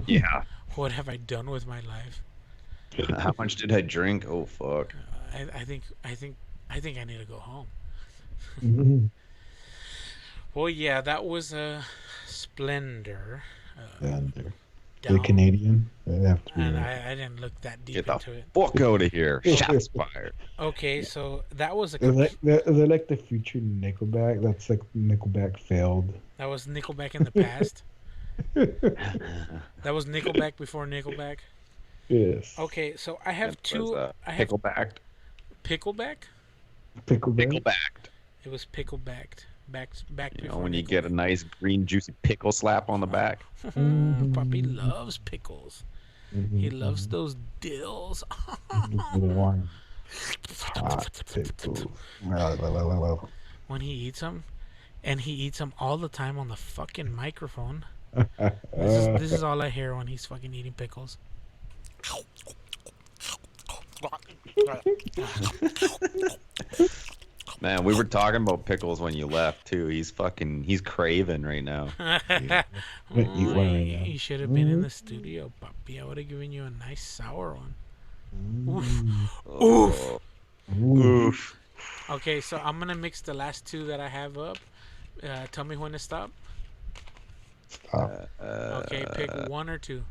Yeah. What have I done with my life? How much did I drink? Oh fuck. I think I need to go home. Mm-hmm. Well, yeah, that was a Splendor. The Canadian. And I didn't look that deep into it. Fuck out of here! Shots fired. Okay, so that was they're like the future Nickelback. That's like Nickelback failed. That was Nickelback in the past. That was Nickelback before Nickelback. Yes. Okay, so I have two. Picklebacked. Pickleback. Picklebacked. It was picklebacked. Back before. When you get a nice green juicy pickle slap on the back. Papi loves pickles. He loves those dills. When he eats them, and he eats them all the time on the fucking microphone. This is all I hear when he's fucking eating pickles. Man, we were talking about pickles when you left too. He's craving right now. You should have been in the studio, Papi. I would have given you a nice sour one. Oof. Oof. Okay, so I'm gonna mix the last two that I have up. Tell me when to stop. Stop. Okay, pick one or two.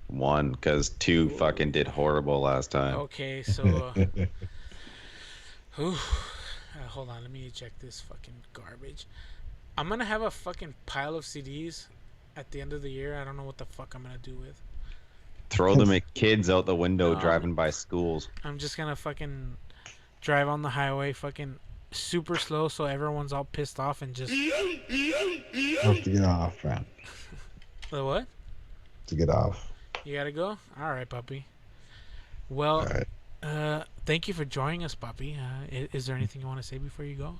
One, because two fucking did horrible last time. Okay, so hold on, let me eject this fucking garbage. I'm gonna have a fucking pile of CDs at the end of the year. I don't know what the fuck I'm gonna do with. Throw them at kids out the window No, driving by schools. I'm just gonna fucking drive on the highway, fucking super slow, so everyone's all pissed off and just. Have to get off, man. The what? To get off. You gotta go. All right, puppy. All Well, right. thank you for joining us, puppy. Is there anything you want to say before you go?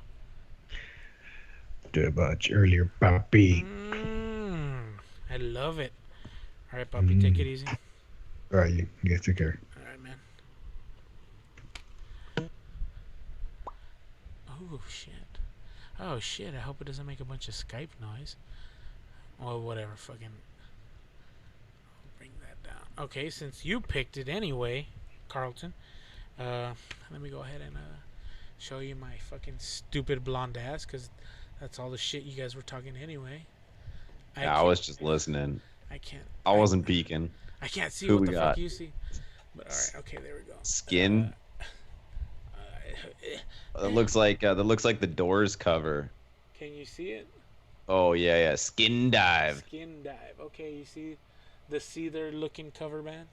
Do much earlier, Papi. I love it. All right, puppy, take it easy. All right, you guys take care. All right, man. Oh shit. Oh shit. I hope it doesn't make a bunch of Skype noise. Well, whatever. Fucking. I'll bring that down. Okay, since you picked it anyway, Carlton. Let me go ahead and show you my fucking stupid blonde ass, because that's all the shit you guys were talking anyway. I was just listening. I can't. I wasn't peeking. I can't see Who what we the fuck got? you see. But all right, okay, there we go. Skin. That looks like the Doors cover. Can you see it? Oh yeah. Skin dive. Skin dive. Okay, you see the Seether looking cover band?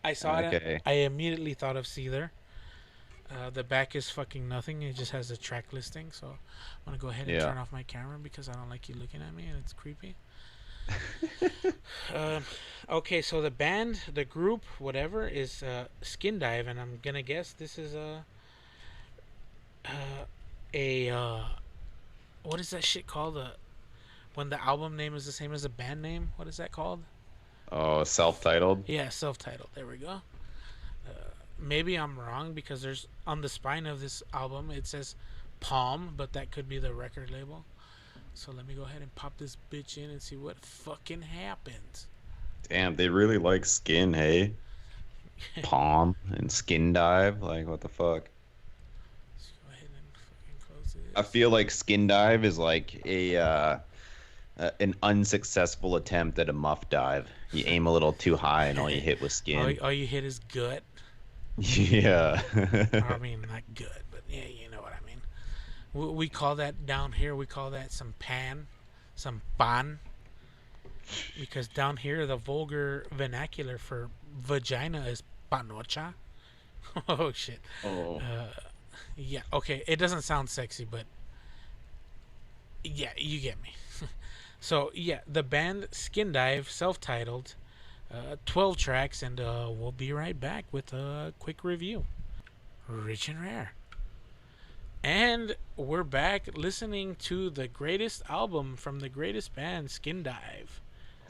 I saw it. Okay. I immediately thought of Seether. The back is fucking nothing. It just has a track listing. So I'm gonna go ahead and turn off my camera because I don't like you looking at me and it's creepy. Okay, so the band, the group, whatever, is Skin Dive, and I'm gonna guess this is what is that shit called? When the album name is the same as the band name, what is that called? Oh, self-titled. Yeah, self-titled. There we go. Maybe I'm wrong because there's on the spine of this album it says Palm, but that could be the record label. So let me go ahead and pop this bitch in and see what fucking happens. Damn, they really like Skin, hey? Palm and Skin Dive, like what the fuck? Let's go ahead and fucking close this. I feel like Skin Dive is like an unsuccessful attempt at a muff dive. You aim a little too high and all you hit was skin. All you hit is gut. Yeah. I mean, not good, but yeah, you know what I mean. We call that down here. We call that some pan, some pan, because down here the vulgar vernacular for vagina is panocha. Oh shit. Oh. Yeah. Okay. It doesn't sound sexy, but yeah, you get me. So yeah, the band Skin Dive, self-titled, 12 tracks, and we'll be right back with a quick review. Rich and rare. And we're back listening to the greatest album from the greatest band, Skin Dive.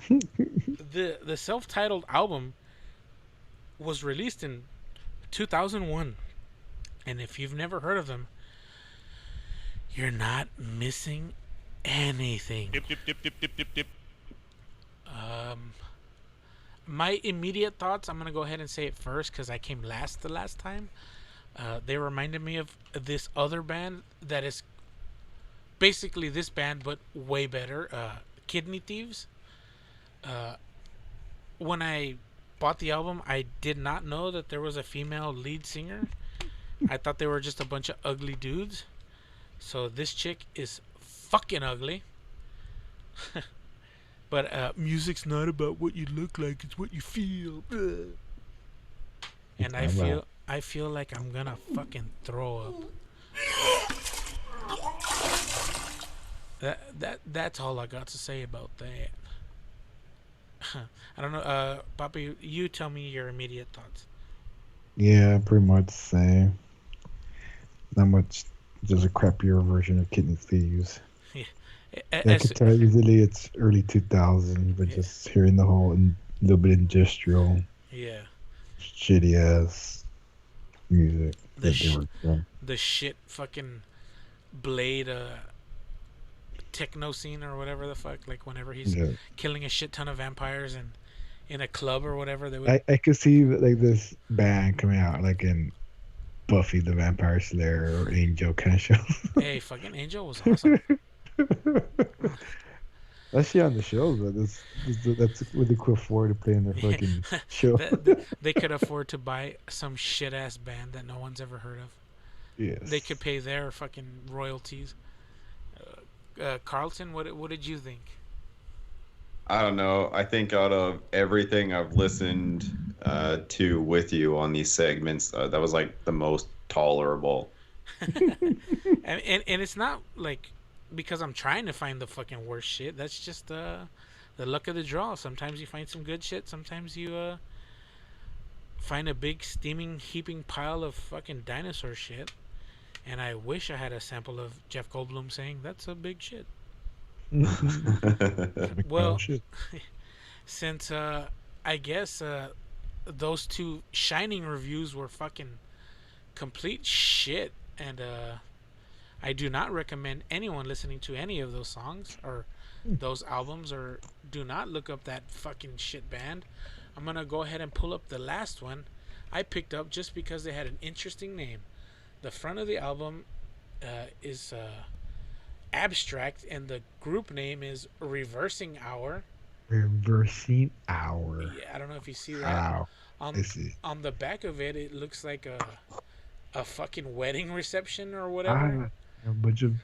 The self-titled album was released in 2001. And if you've never heard of them, you're not missing anything. My immediate thoughts, I'm going to go ahead and say it first because I came last the last time. They reminded me of this other band that is basically this band but way better, Kidney Thieves. When I bought the album, I did not know that there was a female lead singer. I thought they were just a bunch of ugly dudes. So this chick is fucking ugly. But music's not about what you look like, it's what you feel. And I feel like I'm gonna fucking throw up. That's all I got to say about that. I don't know, Papi, you tell me your immediate thoughts. Yeah, pretty much the same. Not much, just a crappier version of Kidney Thieves. I could tell easily it's early 2000s, but just hearing the whole little bit industrial, shitty ass music. The shit fucking Blade techno scene or whatever the fuck, like whenever he's killing a shit ton of vampires and in a club or whatever. They would. I could see like this band coming out like in Buffy the Vampire Slayer or Angel kind of shows. Hey, fucking Angel was awesome. That shit on the shows, but that's what they could afford to play in their fucking show. They could afford to buy some shit ass band that no one's ever heard of. Yes. They could pay their fucking royalties. Carlton, what did you think? I don't know. I think out of everything I've listened to with you on these segments, that was like the most tolerable. And it's not like because I'm trying to find the fucking worst shit. That's just the luck of the draw. Sometimes you find some good shit. Sometimes you find a big steaming heaping pile of fucking dinosaur shit. And I wish I had a sample of Jeff Goldblum saying that's a big shit. Well, shit. since I guess those two Shining reviews were fucking complete shit, and I do not recommend anyone listening to any of those songs or those albums, or do not look up that fucking shit band. I'm gonna go ahead and pull up the last one I picked up just because they had an interesting name. The front of the album is abstract, and the group name is Reversing Hour. Reversing Hour. Yeah, I don't know if you see that. Wow. On I see. on the back of it, it looks like a fucking wedding reception or whatever. A bunch of.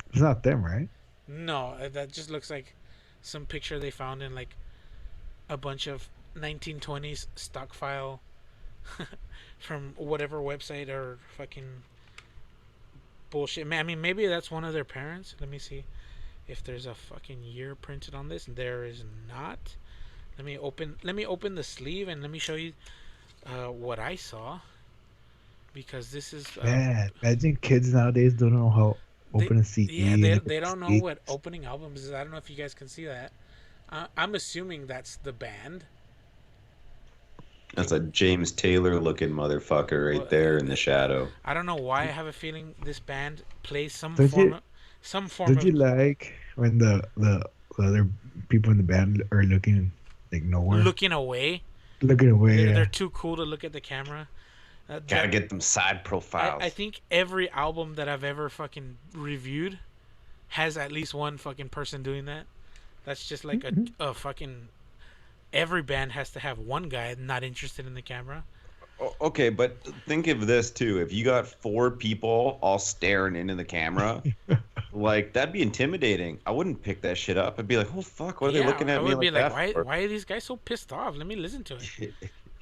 It's not them, right? No, that just looks like some picture they found in like a bunch of 1920s stock file from whatever website or fucking bullshit. Man, I mean, maybe that's one of their parents. Let me see if there's a fucking year printed on this. There is not. Let me open the sleeve and let me show you what I saw, because this is Man, imagine kids nowadays don't know how open a CD. Yeah, they don't know what opening albums is. I don't know if you guys can see that. I'm assuming that's the band. That's a James Taylor looking motherfucker right there in the shadow. I don't know why I have a feeling this band plays some Did form you- of some form Did of you like when the other people in the band are looking like nowhere, looking away. looking away? They're Yeah. too cool to look at the camera. Gotta get them side profiles. I think every album that I've ever fucking reviewed has at least one fucking person doing that. That's just like a fucking. Every band has to have one guy not interested in the camera. Okay, but think of this too. If you got 4 people all staring into the camera, like that'd be intimidating. I wouldn't pick that shit up. I'd be like, "Oh fuck, what are they looking at I me would be like like, that for?" why are these guys so pissed off? Let me listen to it.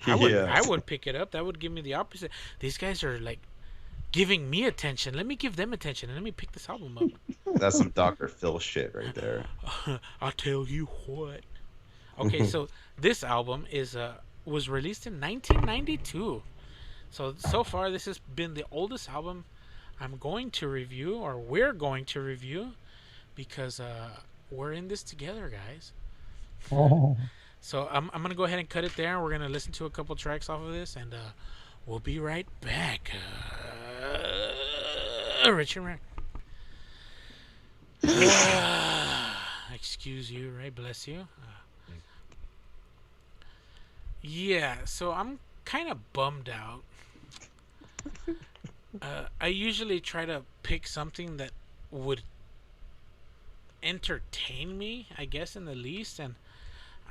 Yeah. I would pick it up. That would give me the opposite. These guys are like giving me attention. Let me give them attention and let me pick this album up. That's some Dr. Phil shit right there. I'll tell you what. Okay, so this album was released in 1992. So far this has been the oldest album I'm going to review, or we're going to review, because we're in this together, guys. Oh. So I'm gonna go ahead and cut it there. We're gonna listen to a couple tracks off of this, and we'll be right back. Richard, excuse you, right? Bless you. Yeah, so I'm kind of bummed out. I usually try to pick something that would entertain me, I guess, in the least, and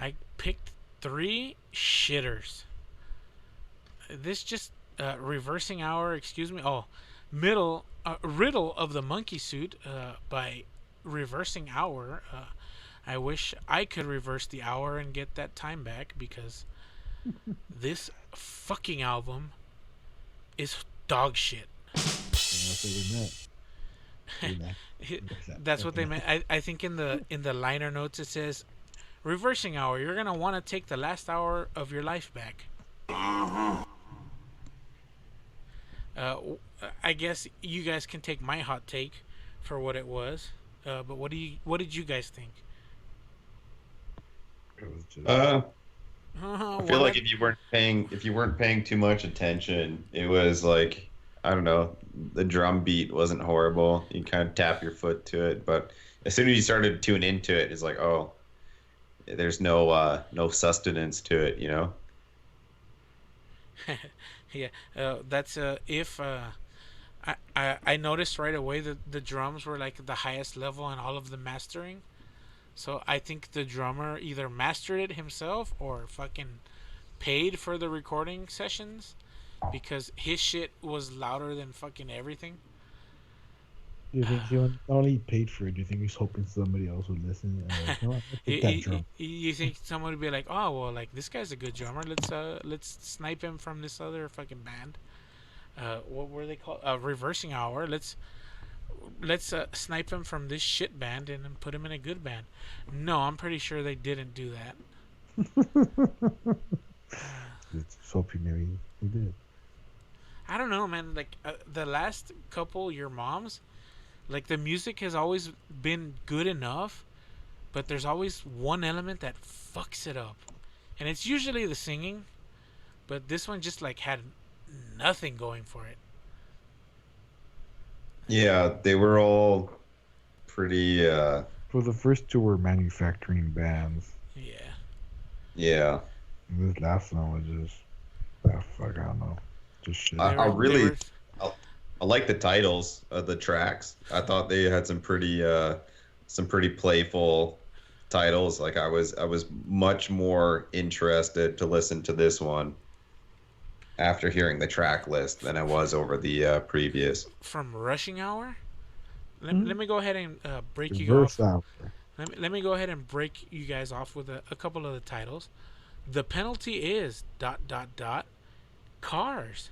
I picked 3 shitters. This just Reversing Hour, excuse me. Oh, Riddle of the Monkey Suit by Reversing Hour. I wish I could reverse the hour and get that time back, because this fucking album is dog shit. That's what they meant. I think in the liner notes it says, "Reversing Hour, you're gonna want to take the last hour of your life back." I guess you guys can take my hot take for what it was, but what did you guys think? It was just, I feel like if you weren't paying too much attention, it was like, I don't know, the drum beat wasn't horrible. You kind of tap your foot to it, but as soon as you started to tune into it, it's like, oh, there's no sustenance to it, you know. Yeah, that's if I noticed right away that the drums were like the highest level in all of the mastering. So I think the drummer either mastered it himself or fucking paid for the recording sessions because his shit was louder than fucking everything. Do you think he not only paid for it? Do you think he's hoping somebody else would listen? Like, you know what? Let's you, take that drum. you think someone would be like, oh well, like this guy's a good drummer. Let's snipe him from this other fucking band. What were they called? Reversing Hour. Let's snipe him from this shit band and then put him in a good band. No, I'm pretty sure they didn't do that. Let's hope maybe he did. I don't know, man. Like the last couple Your Moms, like the music has always been good enough, but there's always one element that fucks it up, and it's usually the singing. But this one just like had nothing going for it. Yeah, they were all pretty. For the first two were manufacturing bands. Yeah. Yeah. And this last one was just, fuck, I don't know, just shit. I really, were, I like the titles of the tracks. I thought they had some pretty playful titles. Like I was much more interested to listen to this one after hearing the track list than I was over the previous. from Rushing Hour. Let me go ahead and break you Reverse off. Hour. Let me go ahead and break you guys off with a couple of the titles. The penalty is ... Cars.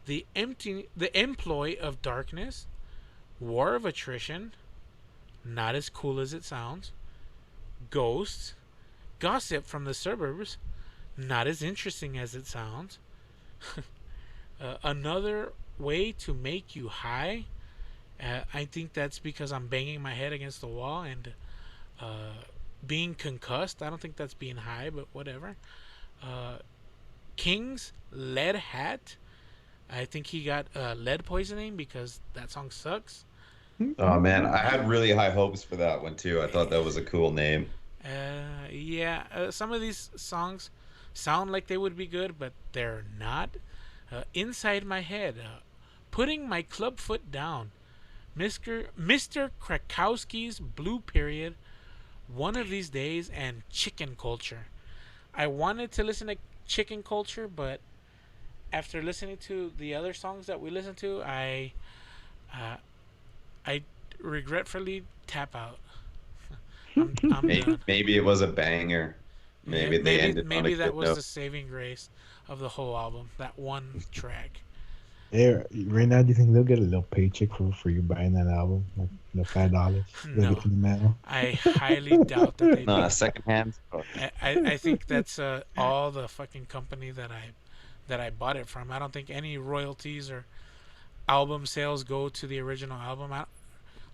The employ of darkness. War of attrition. Not as cool as it sounds. Ghosts. Gossip from the suburbs. Not as interesting as it sounds. Another way to make you high. I think that's because I'm banging my head against the wall and being concussed. I don't think that's being high, but whatever. King's Lead Hat. I think he got lead poisoning because that song sucks. Oh man, I had really high hopes for that one too. I thought that was a cool name. Yeah, some of these songs sound like they would be good, but they're not. Inside My Head. Putting My Club Foot Down. Mr. Krakowski's Blue Period. One of These Days, and Chicken Culture. I wanted to listen to Chicken Culture, but after listening to the other songs that we listened to, I regretfully tap out. I'm done. Maybe it was a banger. Maybe they ended on a maybe that good was note. the saving grace of the whole album. That one track. Hey, right now, do you think they'll get a little paycheck for you buying that album, like $5? They'll No. get in the mail. I highly doubt that they No, do. secondhand. I think that's all the fucking company that I bought it from. I don't think any royalties or album sales go to the original album.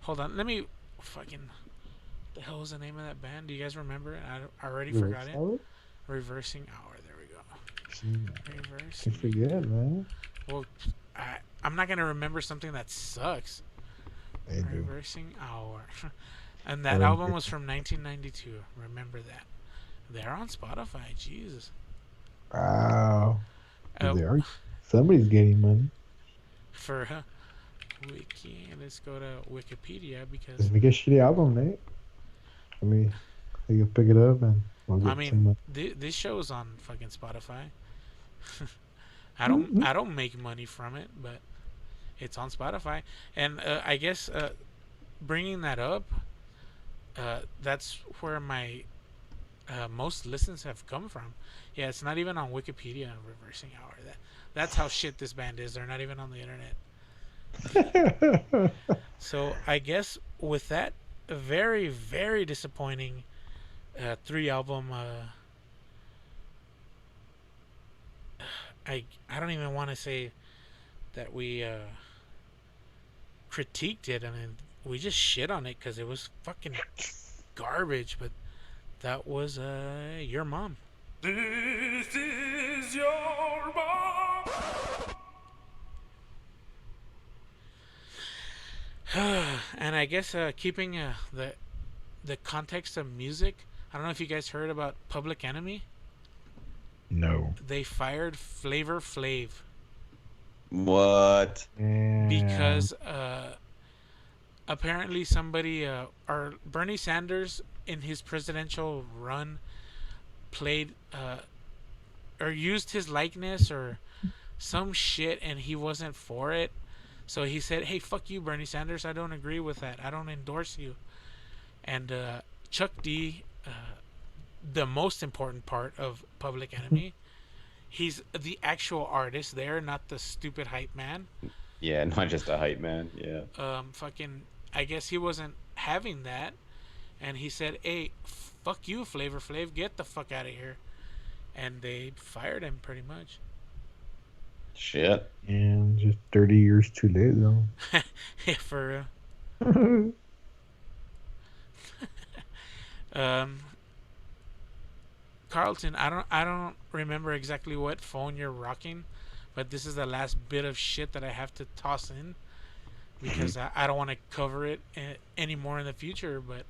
Hold on, let me fucking. The hell was the name of that band? Do you guys remember it? I already forgot it. Hour? Reversing Hour. There we go. Can't Reversing. forget, man. Well, I'm not gonna remember something that sucks. They do. Reversing Hour. And that album was from 1992. Remember that. They're on Spotify. Jesus. Wow. Uh, They are. Somebody's getting money. For Wiki, let's go to Wikipedia because Just make a shitty album, Nate. I mean, you can pick it up and we'll get I mean some. this show's on fucking Spotify. Mm-hmm. I don't make money from it, but it's on Spotify, and I guess bringing that up, that's where my most listens have come from. Yeah, it's not even on Wikipedia. Reversing Hour. That's how shit this band is. They're not even on the internet. So I guess with that very very disappointing 3 album. I don't even want to say that we critiqued it. I mean, we just shit on it because it was fucking garbage. But that was Your Mom. This is your mom. And I guess keeping the context of music, I don't know if you guys heard about Public Enemy. No. They fired Flavor Flav What? And because apparently somebody or Bernie Sanders in his presidential run played or used his likeness or some shit, and he wasn't for it. So he said, "Hey, fuck you, Bernie Sanders. I don't agree with that. I don't endorse you." And Chuck D, the most important part of Public Enemy, he's the actual artist there, not the stupid hype man. Yeah, not just a hype man. Yeah. Fucking, I guess he wasn't having that, and he said, "Hey, fuck you, Flavor Flav. Get the fuck out of here." And they fired him pretty much. Shit. and just 30 years too late though. Yeah, for Carlton, I don't remember exactly what phone you're rocking, but this is the last bit of shit that I have to toss in because I don't want to cover it anymore in the future. But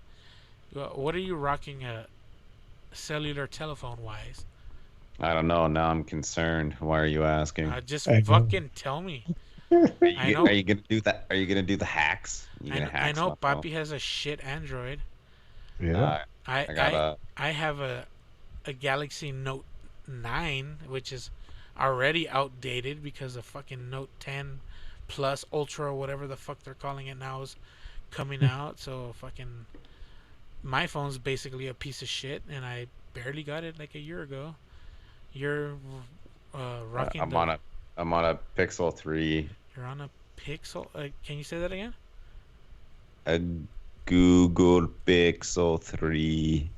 what are you rocking, cellular telephone wise? I don't know. Now I'm concerned. Why are you asking? Just I know. fucking tell me. I know. Are you gonna do that? Are you gonna do the hacks? You gonna I hack know my phone? Papi has a shit Android. Yeah. I I got I have a Galaxy Note 9, which is already outdated because the fucking Note 10 Plus Ultra, whatever the fuck they're calling it now, is coming out. So fucking my phone's basically a piece of shit, and I barely got it like a year ago. You're rocking I'm on a Pixel 3, you're on a Pixel. Can you say that again? a Google Pixel 3.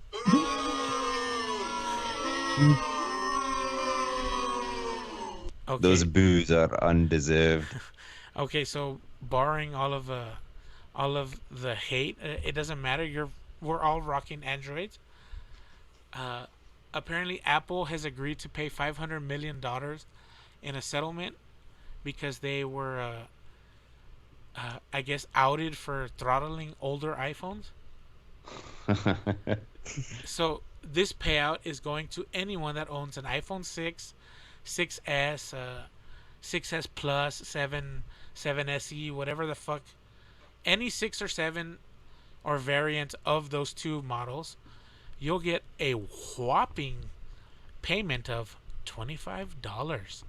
Okay. Those boos are undeserved. Okay, so barring all of the hate, it doesn't matter. We're all rocking Androids. Apparently, Apple has agreed to pay $500 million in a settlement because they were, I guess, outed for throttling older iPhones. So this payout is going to anyone that owns an iPhone 6, 6S, 6S Plus, 7, 7SE, whatever the fuck, any 6 or 7 or variant of those two models, you'll get a whopping payment of $25.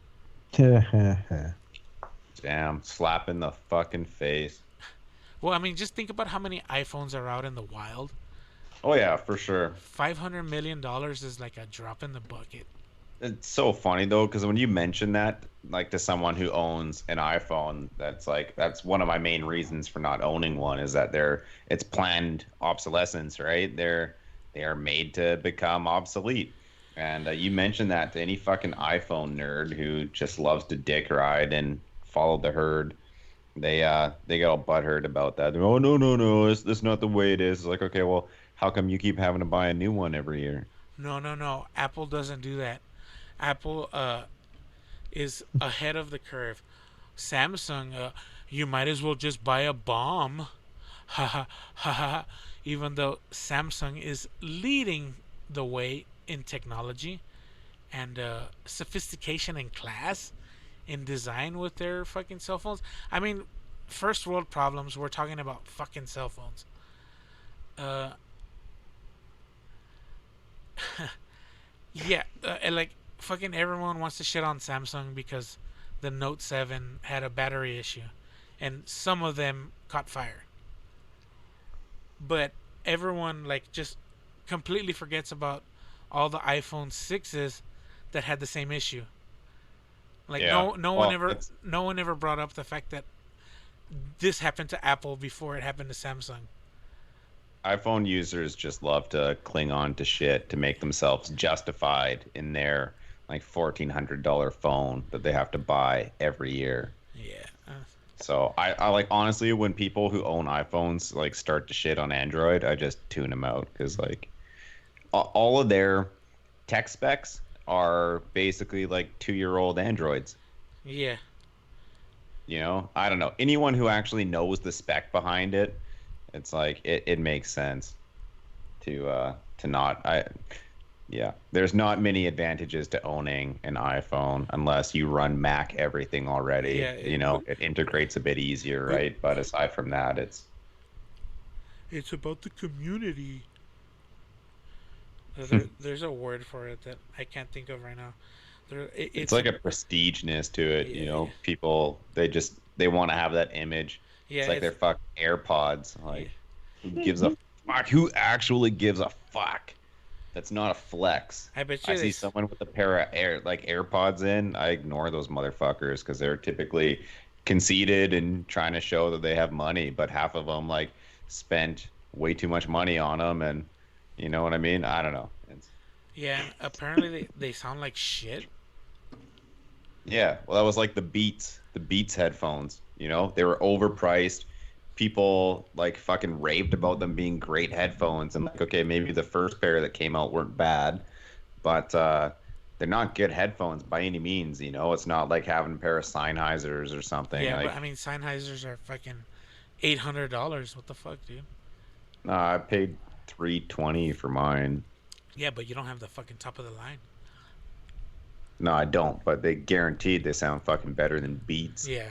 Damn, slap in the fucking face. Well, I mean, just think about how many iPhones are out in the wild. Oh yeah, for sure. $500 million is like a drop in the bucket. It's so funny though, because when you mention that, like to someone who owns an iPhone, that's one of my main reasons for not owning one is that it's planned obsolescence, right? They are made to become obsolete. And you mention that to any fucking iPhone nerd who just loves to dick ride and follow the herd, they get all butthurt about that. Oh no, that's not the way it is. It's like, okay, well, how come you keep having to buy a new one every year? No. Apple doesn't do that. Apple is ahead of the curve. Samsung, you might as well just buy a bomb. Ha ha ha ha. Even though Samsung is leading the way in technology and sophistication and class in design with their fucking cell phones. I mean, first world problems. We're talking about fucking cell phones. Uh, yeah, and like fucking everyone wants to shit on Samsung because the Note 7 had a battery issue, and some of them caught fire. But everyone like just completely forgets about all the iPhone 6s that had the same issue. Like Yeah. no one Well, ever it's no one ever brought up the fact that this happened to Apple before it happened to Samsung. iPhone users just love to cling on to shit to make themselves justified in their like $1,400 phone that they have to buy every year. Yeah. So I like honestly when people who own iPhones like start to shit on Android, I just tune them out because like all of their tech specs are basically like 2-year-old Androids. Yeah. You know, I don't know. Anyone who actually knows the spec behind it, it's like it makes sense. to not. Yeah, there's not many advantages to owning an iPhone unless you run Mac everything already. Yeah, It integrates a bit easier, but right? But aside from that, it's about the community. There's a word for it that I can't think of right now. it's It's like a prestigeness to it. yeah, People they want to have that image. yeah, It's like it's their fucking AirPods. yeah. Like, who gives a fuck? Who actually gives a fuck? That's not a flex. I bet I you see this. someone with a pair of AirPods in. I ignore those motherfuckers because they're typically conceited and trying to show that they have money, but half of them like spent way too much money on them, and you know what I mean? I don't know. Yeah, and apparently they sound like shit. Yeah, well, that was like the Beats headphones. They were overpriced. People like fucking raved about them being great headphones, and like, okay, maybe the first pair that came out weren't bad, but they're not good headphones by any means. It's not like having a pair of Sennheisers or something. Yeah, but Like, I mean, Sennheisers are fucking $800. What the fuck, dude? I paid 320 for mine. Yeah, but you don't have the fucking top of the line. No, I don't, but they guaranteed they sound fucking better than Beats. Yeah,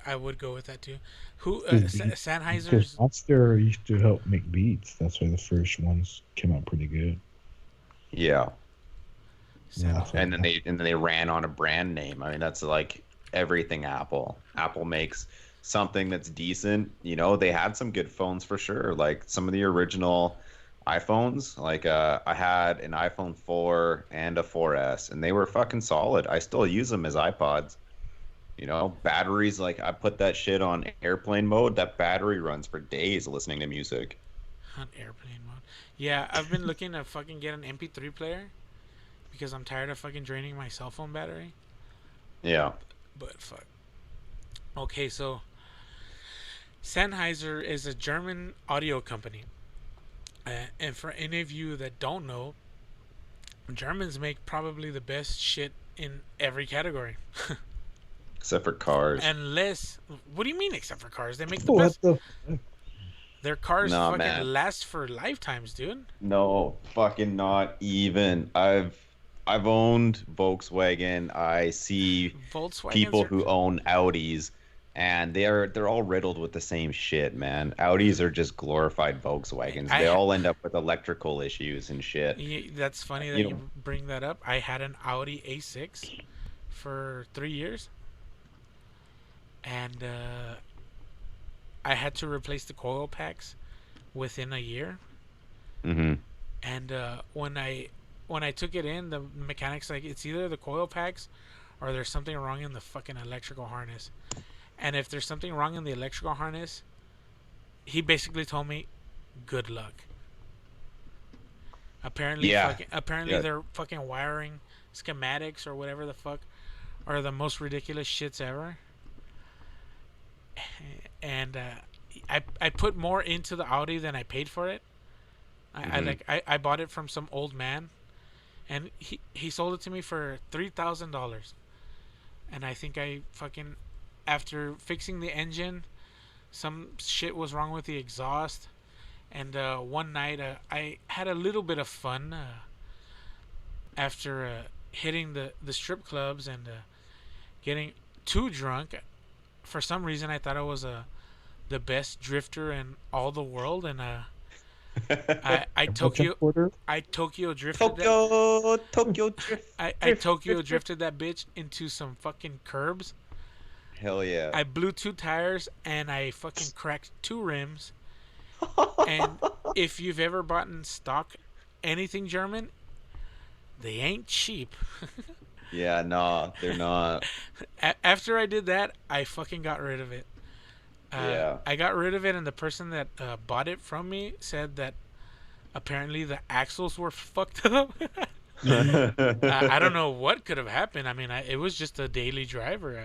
I would go with that too. Who Because Sennheisers? Monster used to help make beats. That's why the first ones came out pretty good. Yeah. Yeah, Sen, And then they ran on a brand name. I mean, that's like everything Apple. Apple makes something that's decent. They had some good phones for sure. Like some of the original iPhones. Like I had an iPhone 4 and a 4S, and they were fucking solid. I still use them as iPods. Batteries, like I put that shit on airplane mode. That battery runs for days listening to music. on airplane mode. Yeah, I've been looking to fucking get an MP3 player because I'm tired of fucking draining my cell phone battery. Yeah. But fuck. Okay, so Sennheiser is a German audio company. And for any of you that don't know, Germans make probably the best shit in every category. Except for cars. Unless, what do you mean except for cars? They make the What best. the? Their cars Nah, fucking man. last for lifetimes, dude. No, fucking not even. I've owned Volkswagen. I see Volkswagens people are. who own Audis, and they're all riddled with the same shit, man. Audis are just glorified Volkswagens. They I all end up with electrical issues and shit. That's funny that You you bring that up. I had an Audi A6 for 3 years, and I had to replace the coil packs within a year. Mm-hmm. And when I took it in, the mechanic's like, it's either the coil packs or there's something wrong in the fucking electrical harness. And if there's something wrong in the electrical harness, he basically told me, good luck. Apparently, Yeah. apparently Yeah. they're fucking wiring schematics or whatever the fuck are the most ridiculous shits ever. And I put more into the Audi than I paid for it. Mhm. I bought it from some old man, and he sold it to me for $3,000. And I think I fucking, after fixing the engine, some shit was wrong with the exhaust. And one night I had a little bit of fun after hitting the strip clubs and getting too drunk. For some reason, I thought I was the best drifter in all the world, and I Tokyo Quarter? I Tokyo drifted that. Tokyo drift. I Tokyo drifted that bitch into some fucking curbs. Hell yeah. I blew 2 tires and I fucking cracked 2 rims. And if you've ever bought in stock anything German, they ain't cheap. Yeah, no, they're not. After I did that, I fucking got rid of it. Yeah. I got rid of it, and the person that bought it from me said that apparently the axles were fucked up. I don't know what could have happened. I mean, it was just a daily driver.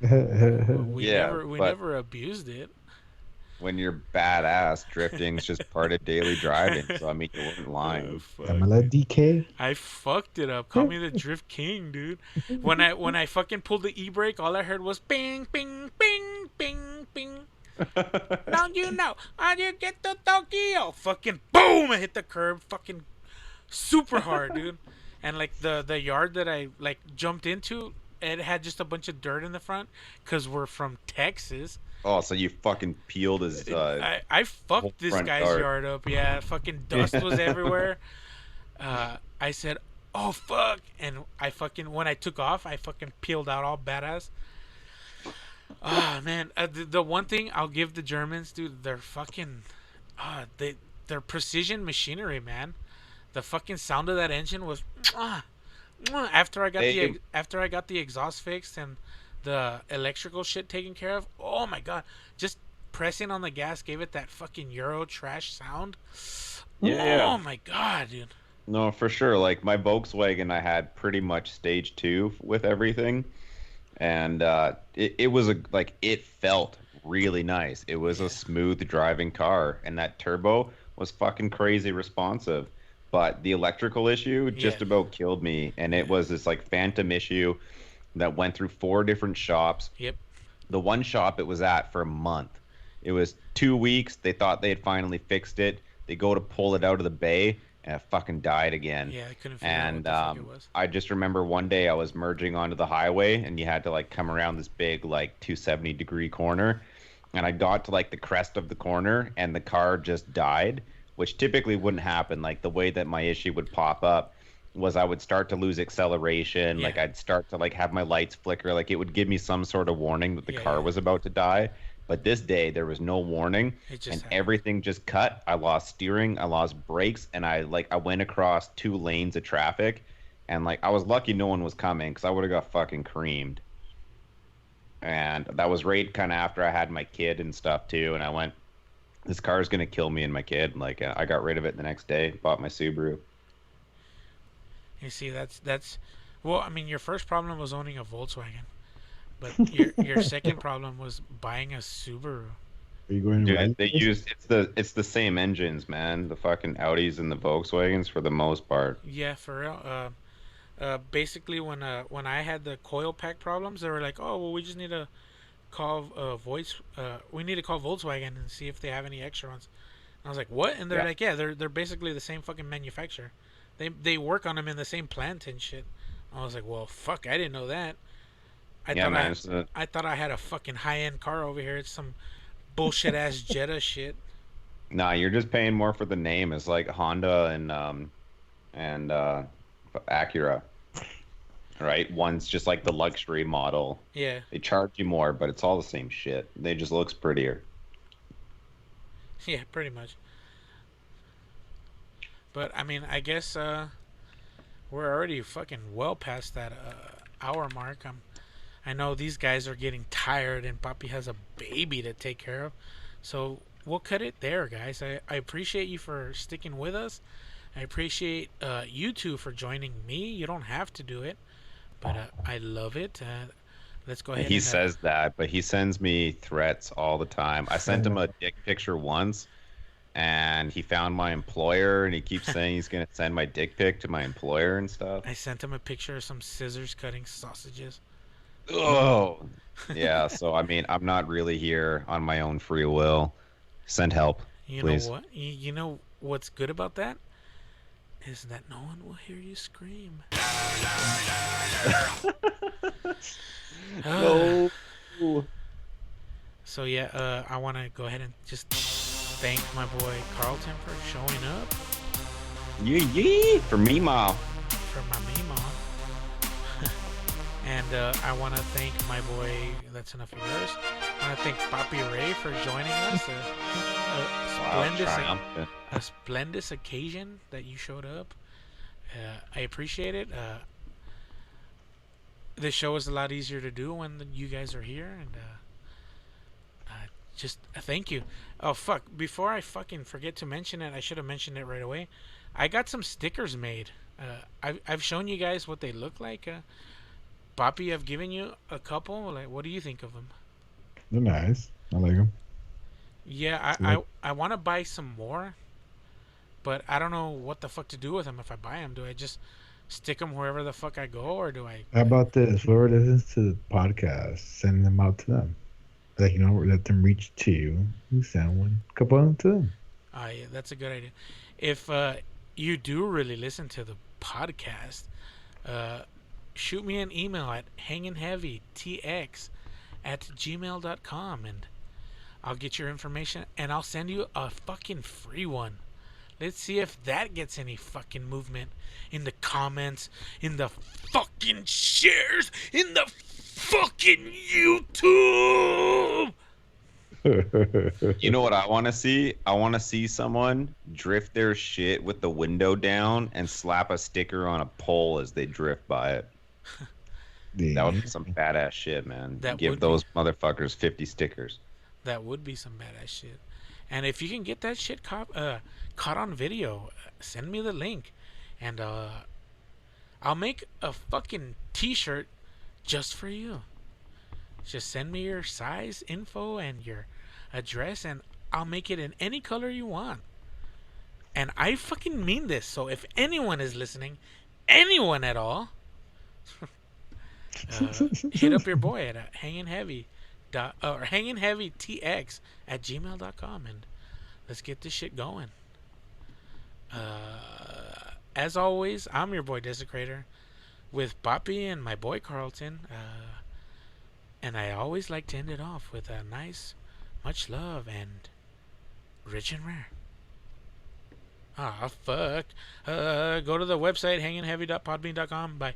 We Yeah, we but never abused it. when you're badass, drifting's just part of daily driving. So I mean, you weren't Oh, lying. fuck. Am I let DK? I fucked it up. Call me the drift king, dude. When I fucking pulled the e-brake, all I heard was bing, bing, bing, bing, bing. Now you know how you get to Tokyo. Fucking boom! I hit the curb. Fucking super hard, dude. And like the yard that I like jumped into, it had just a bunch of dirt in the front because we're from Texas. Oh, so you fucking peeled his I whole fucked this front guy's yard. yard up. Yeah, fucking dust was everywhere. I said, "Oh fuck!" And I fucking when I took off, I fucking peeled out all badass. Oh man, the one thing I'll give the Germans, dude, they're fucking, they're precision machinery, man. The fucking sound of that engine was, after They after I got the exhaust fixed and the electrical shit taken care of. Oh my god, just pressing on the gas gave it that fucking Euro trash sound. yeah. Oh my god, dude. No, for sure. Like my Volkswagen, I had pretty much stage two with everything, and it was like it felt really nice. It was a smooth driving car, and that turbo was fucking crazy responsive. But the electrical issue Yeah. just about killed me, and it was this like phantom issue that went through four different shops. Yep. The one shop it was at for a month. It was 2 weeks. They thought they had finally fixed it. They go to pull it out of the bay, and it fucking died again. Yeah, I couldn't figure out what And the fuck it was. I just remember one day I was merging onto the highway, and you had to like come around this big like 270-degree corner, and I got to like the crest of the corner, and the car just died, which typically wouldn't happen. Like the way that my issue would pop up was I would start to lose acceleration, Yeah. like I'd start to like have my lights flicker, like it would give me some sort of warning that the Yeah, car yeah. was about to die. But this day there was no warning, It just and happened. everything just cut. I lost steering, I lost brakes, and I went across two lanes of traffic, and like I was lucky no one was coming because I would have got fucking creamed. And that was right kind of after I had my kid and stuff too, and I went, this car is gonna kill me and my kid. Like I got rid of it the next day, bought my Subaru. You see, that's. Well, I mean, your first problem was owning a Volkswagen, but your second problem was buying a Subaru. Are you going to Dude, rent they this? use it's the same engines, man. The fucking Audis and the Volkswagens for the most part. Yeah, for real. Basically, when I had the coil pack problems, they were like, "Oh, well, we just need to call we need to call Volkswagen and see if they have any extra ones." And I was like, "What?" And they're Yeah. like, "Yeah, they're basically the same fucking manufacturer. They work on them in the same plant and shit." I was like, "Well, fuck, I didn't know that. I Yeah, thought man. So, I thought I had a fucking high end car over here. It's some bullshit ass Jetta shit." nah, you're just paying more for the name. It's like Honda and Acura, right? One's just like the luxury model. Yeah, They charge you more, but it's all the same shit. They just looks prettier. yeah, pretty much. But I mean, I guess we're already fucking well past that hour mark. I know these guys are getting tired, and Papi has a baby to take care of. So we'll cut it there, guys. I appreciate you for sticking with us. I appreciate you two for joining me. You don't have to do it, but I love it. Let's go ahead He and says that, but he sends me threats all the time. I sent him a dick picture once, and he found my employer, and he keeps saying he's gonna send my dick pic to my employer and stuff. I sent him a picture of some scissors cutting sausages. Oh, yeah. So I mean, I'm not really here on my own free will. Send help, You please. know what? You know what's good about that is that no one will hear you scream. No. So yeah, I want to go ahead and just thank my boy Carlton for showing up Yee yee for me, ma. for my memo. And I want to thank my boy. That's enough of yours. I want to thank Papi Ray for joining us. Wow, triumphant. A splendid occasion that you showed up. I appreciate it. This show is a lot easier to do when you guys are here, and just thank you. Oh fuck! Before I fucking forget to mention it, I should have mentioned it right away. I got some stickers made. I've shown you guys what they look like. Poppy, I've given you a couple. Like, what do you think of them? They're nice. I like them. Yeah, I want to buy some more, but I don't know what the fuck to do with them if I buy them. Do I just stick them wherever the fuck I go, or do I? How about this? Whoever listens to the podcast, send them out to them. like, let them reach two. You send one, couple of them to them. Yeah, that's a good idea. If you do really listen to the podcast, uh, shoot me an email at hangingheavytx@gmail.com, and I'll get your information and I'll send you a fucking free one. Let's see if that gets any fucking movement in the comments, in the fucking shares, in the fucking YouTube. You know what I want to see? I want to see someone drift their shit with the window down and slap a sticker on a pole as they drift by it. Yeah. That would be some badass shit, man. That Give would those motherfuckers 50 stickers. That would be some badass shit. And if you can get that shit caught on video, send me the link, and I'll make a fucking t-shirt just for you. Just send me your size info and your address, and I'll make it in any color you want. And I fucking mean this. So if anyone is listening, anyone at all, hit up your boy at hangingheavytx@gmail.com, and let's get this shit going. As always, I'm your boy Desecrator with Papi and my boy Carlton. And I always like to end it off with a nice much love and rich and rare. Ah, fuck. Go to the website hangingheavy.podbean.com. Bye.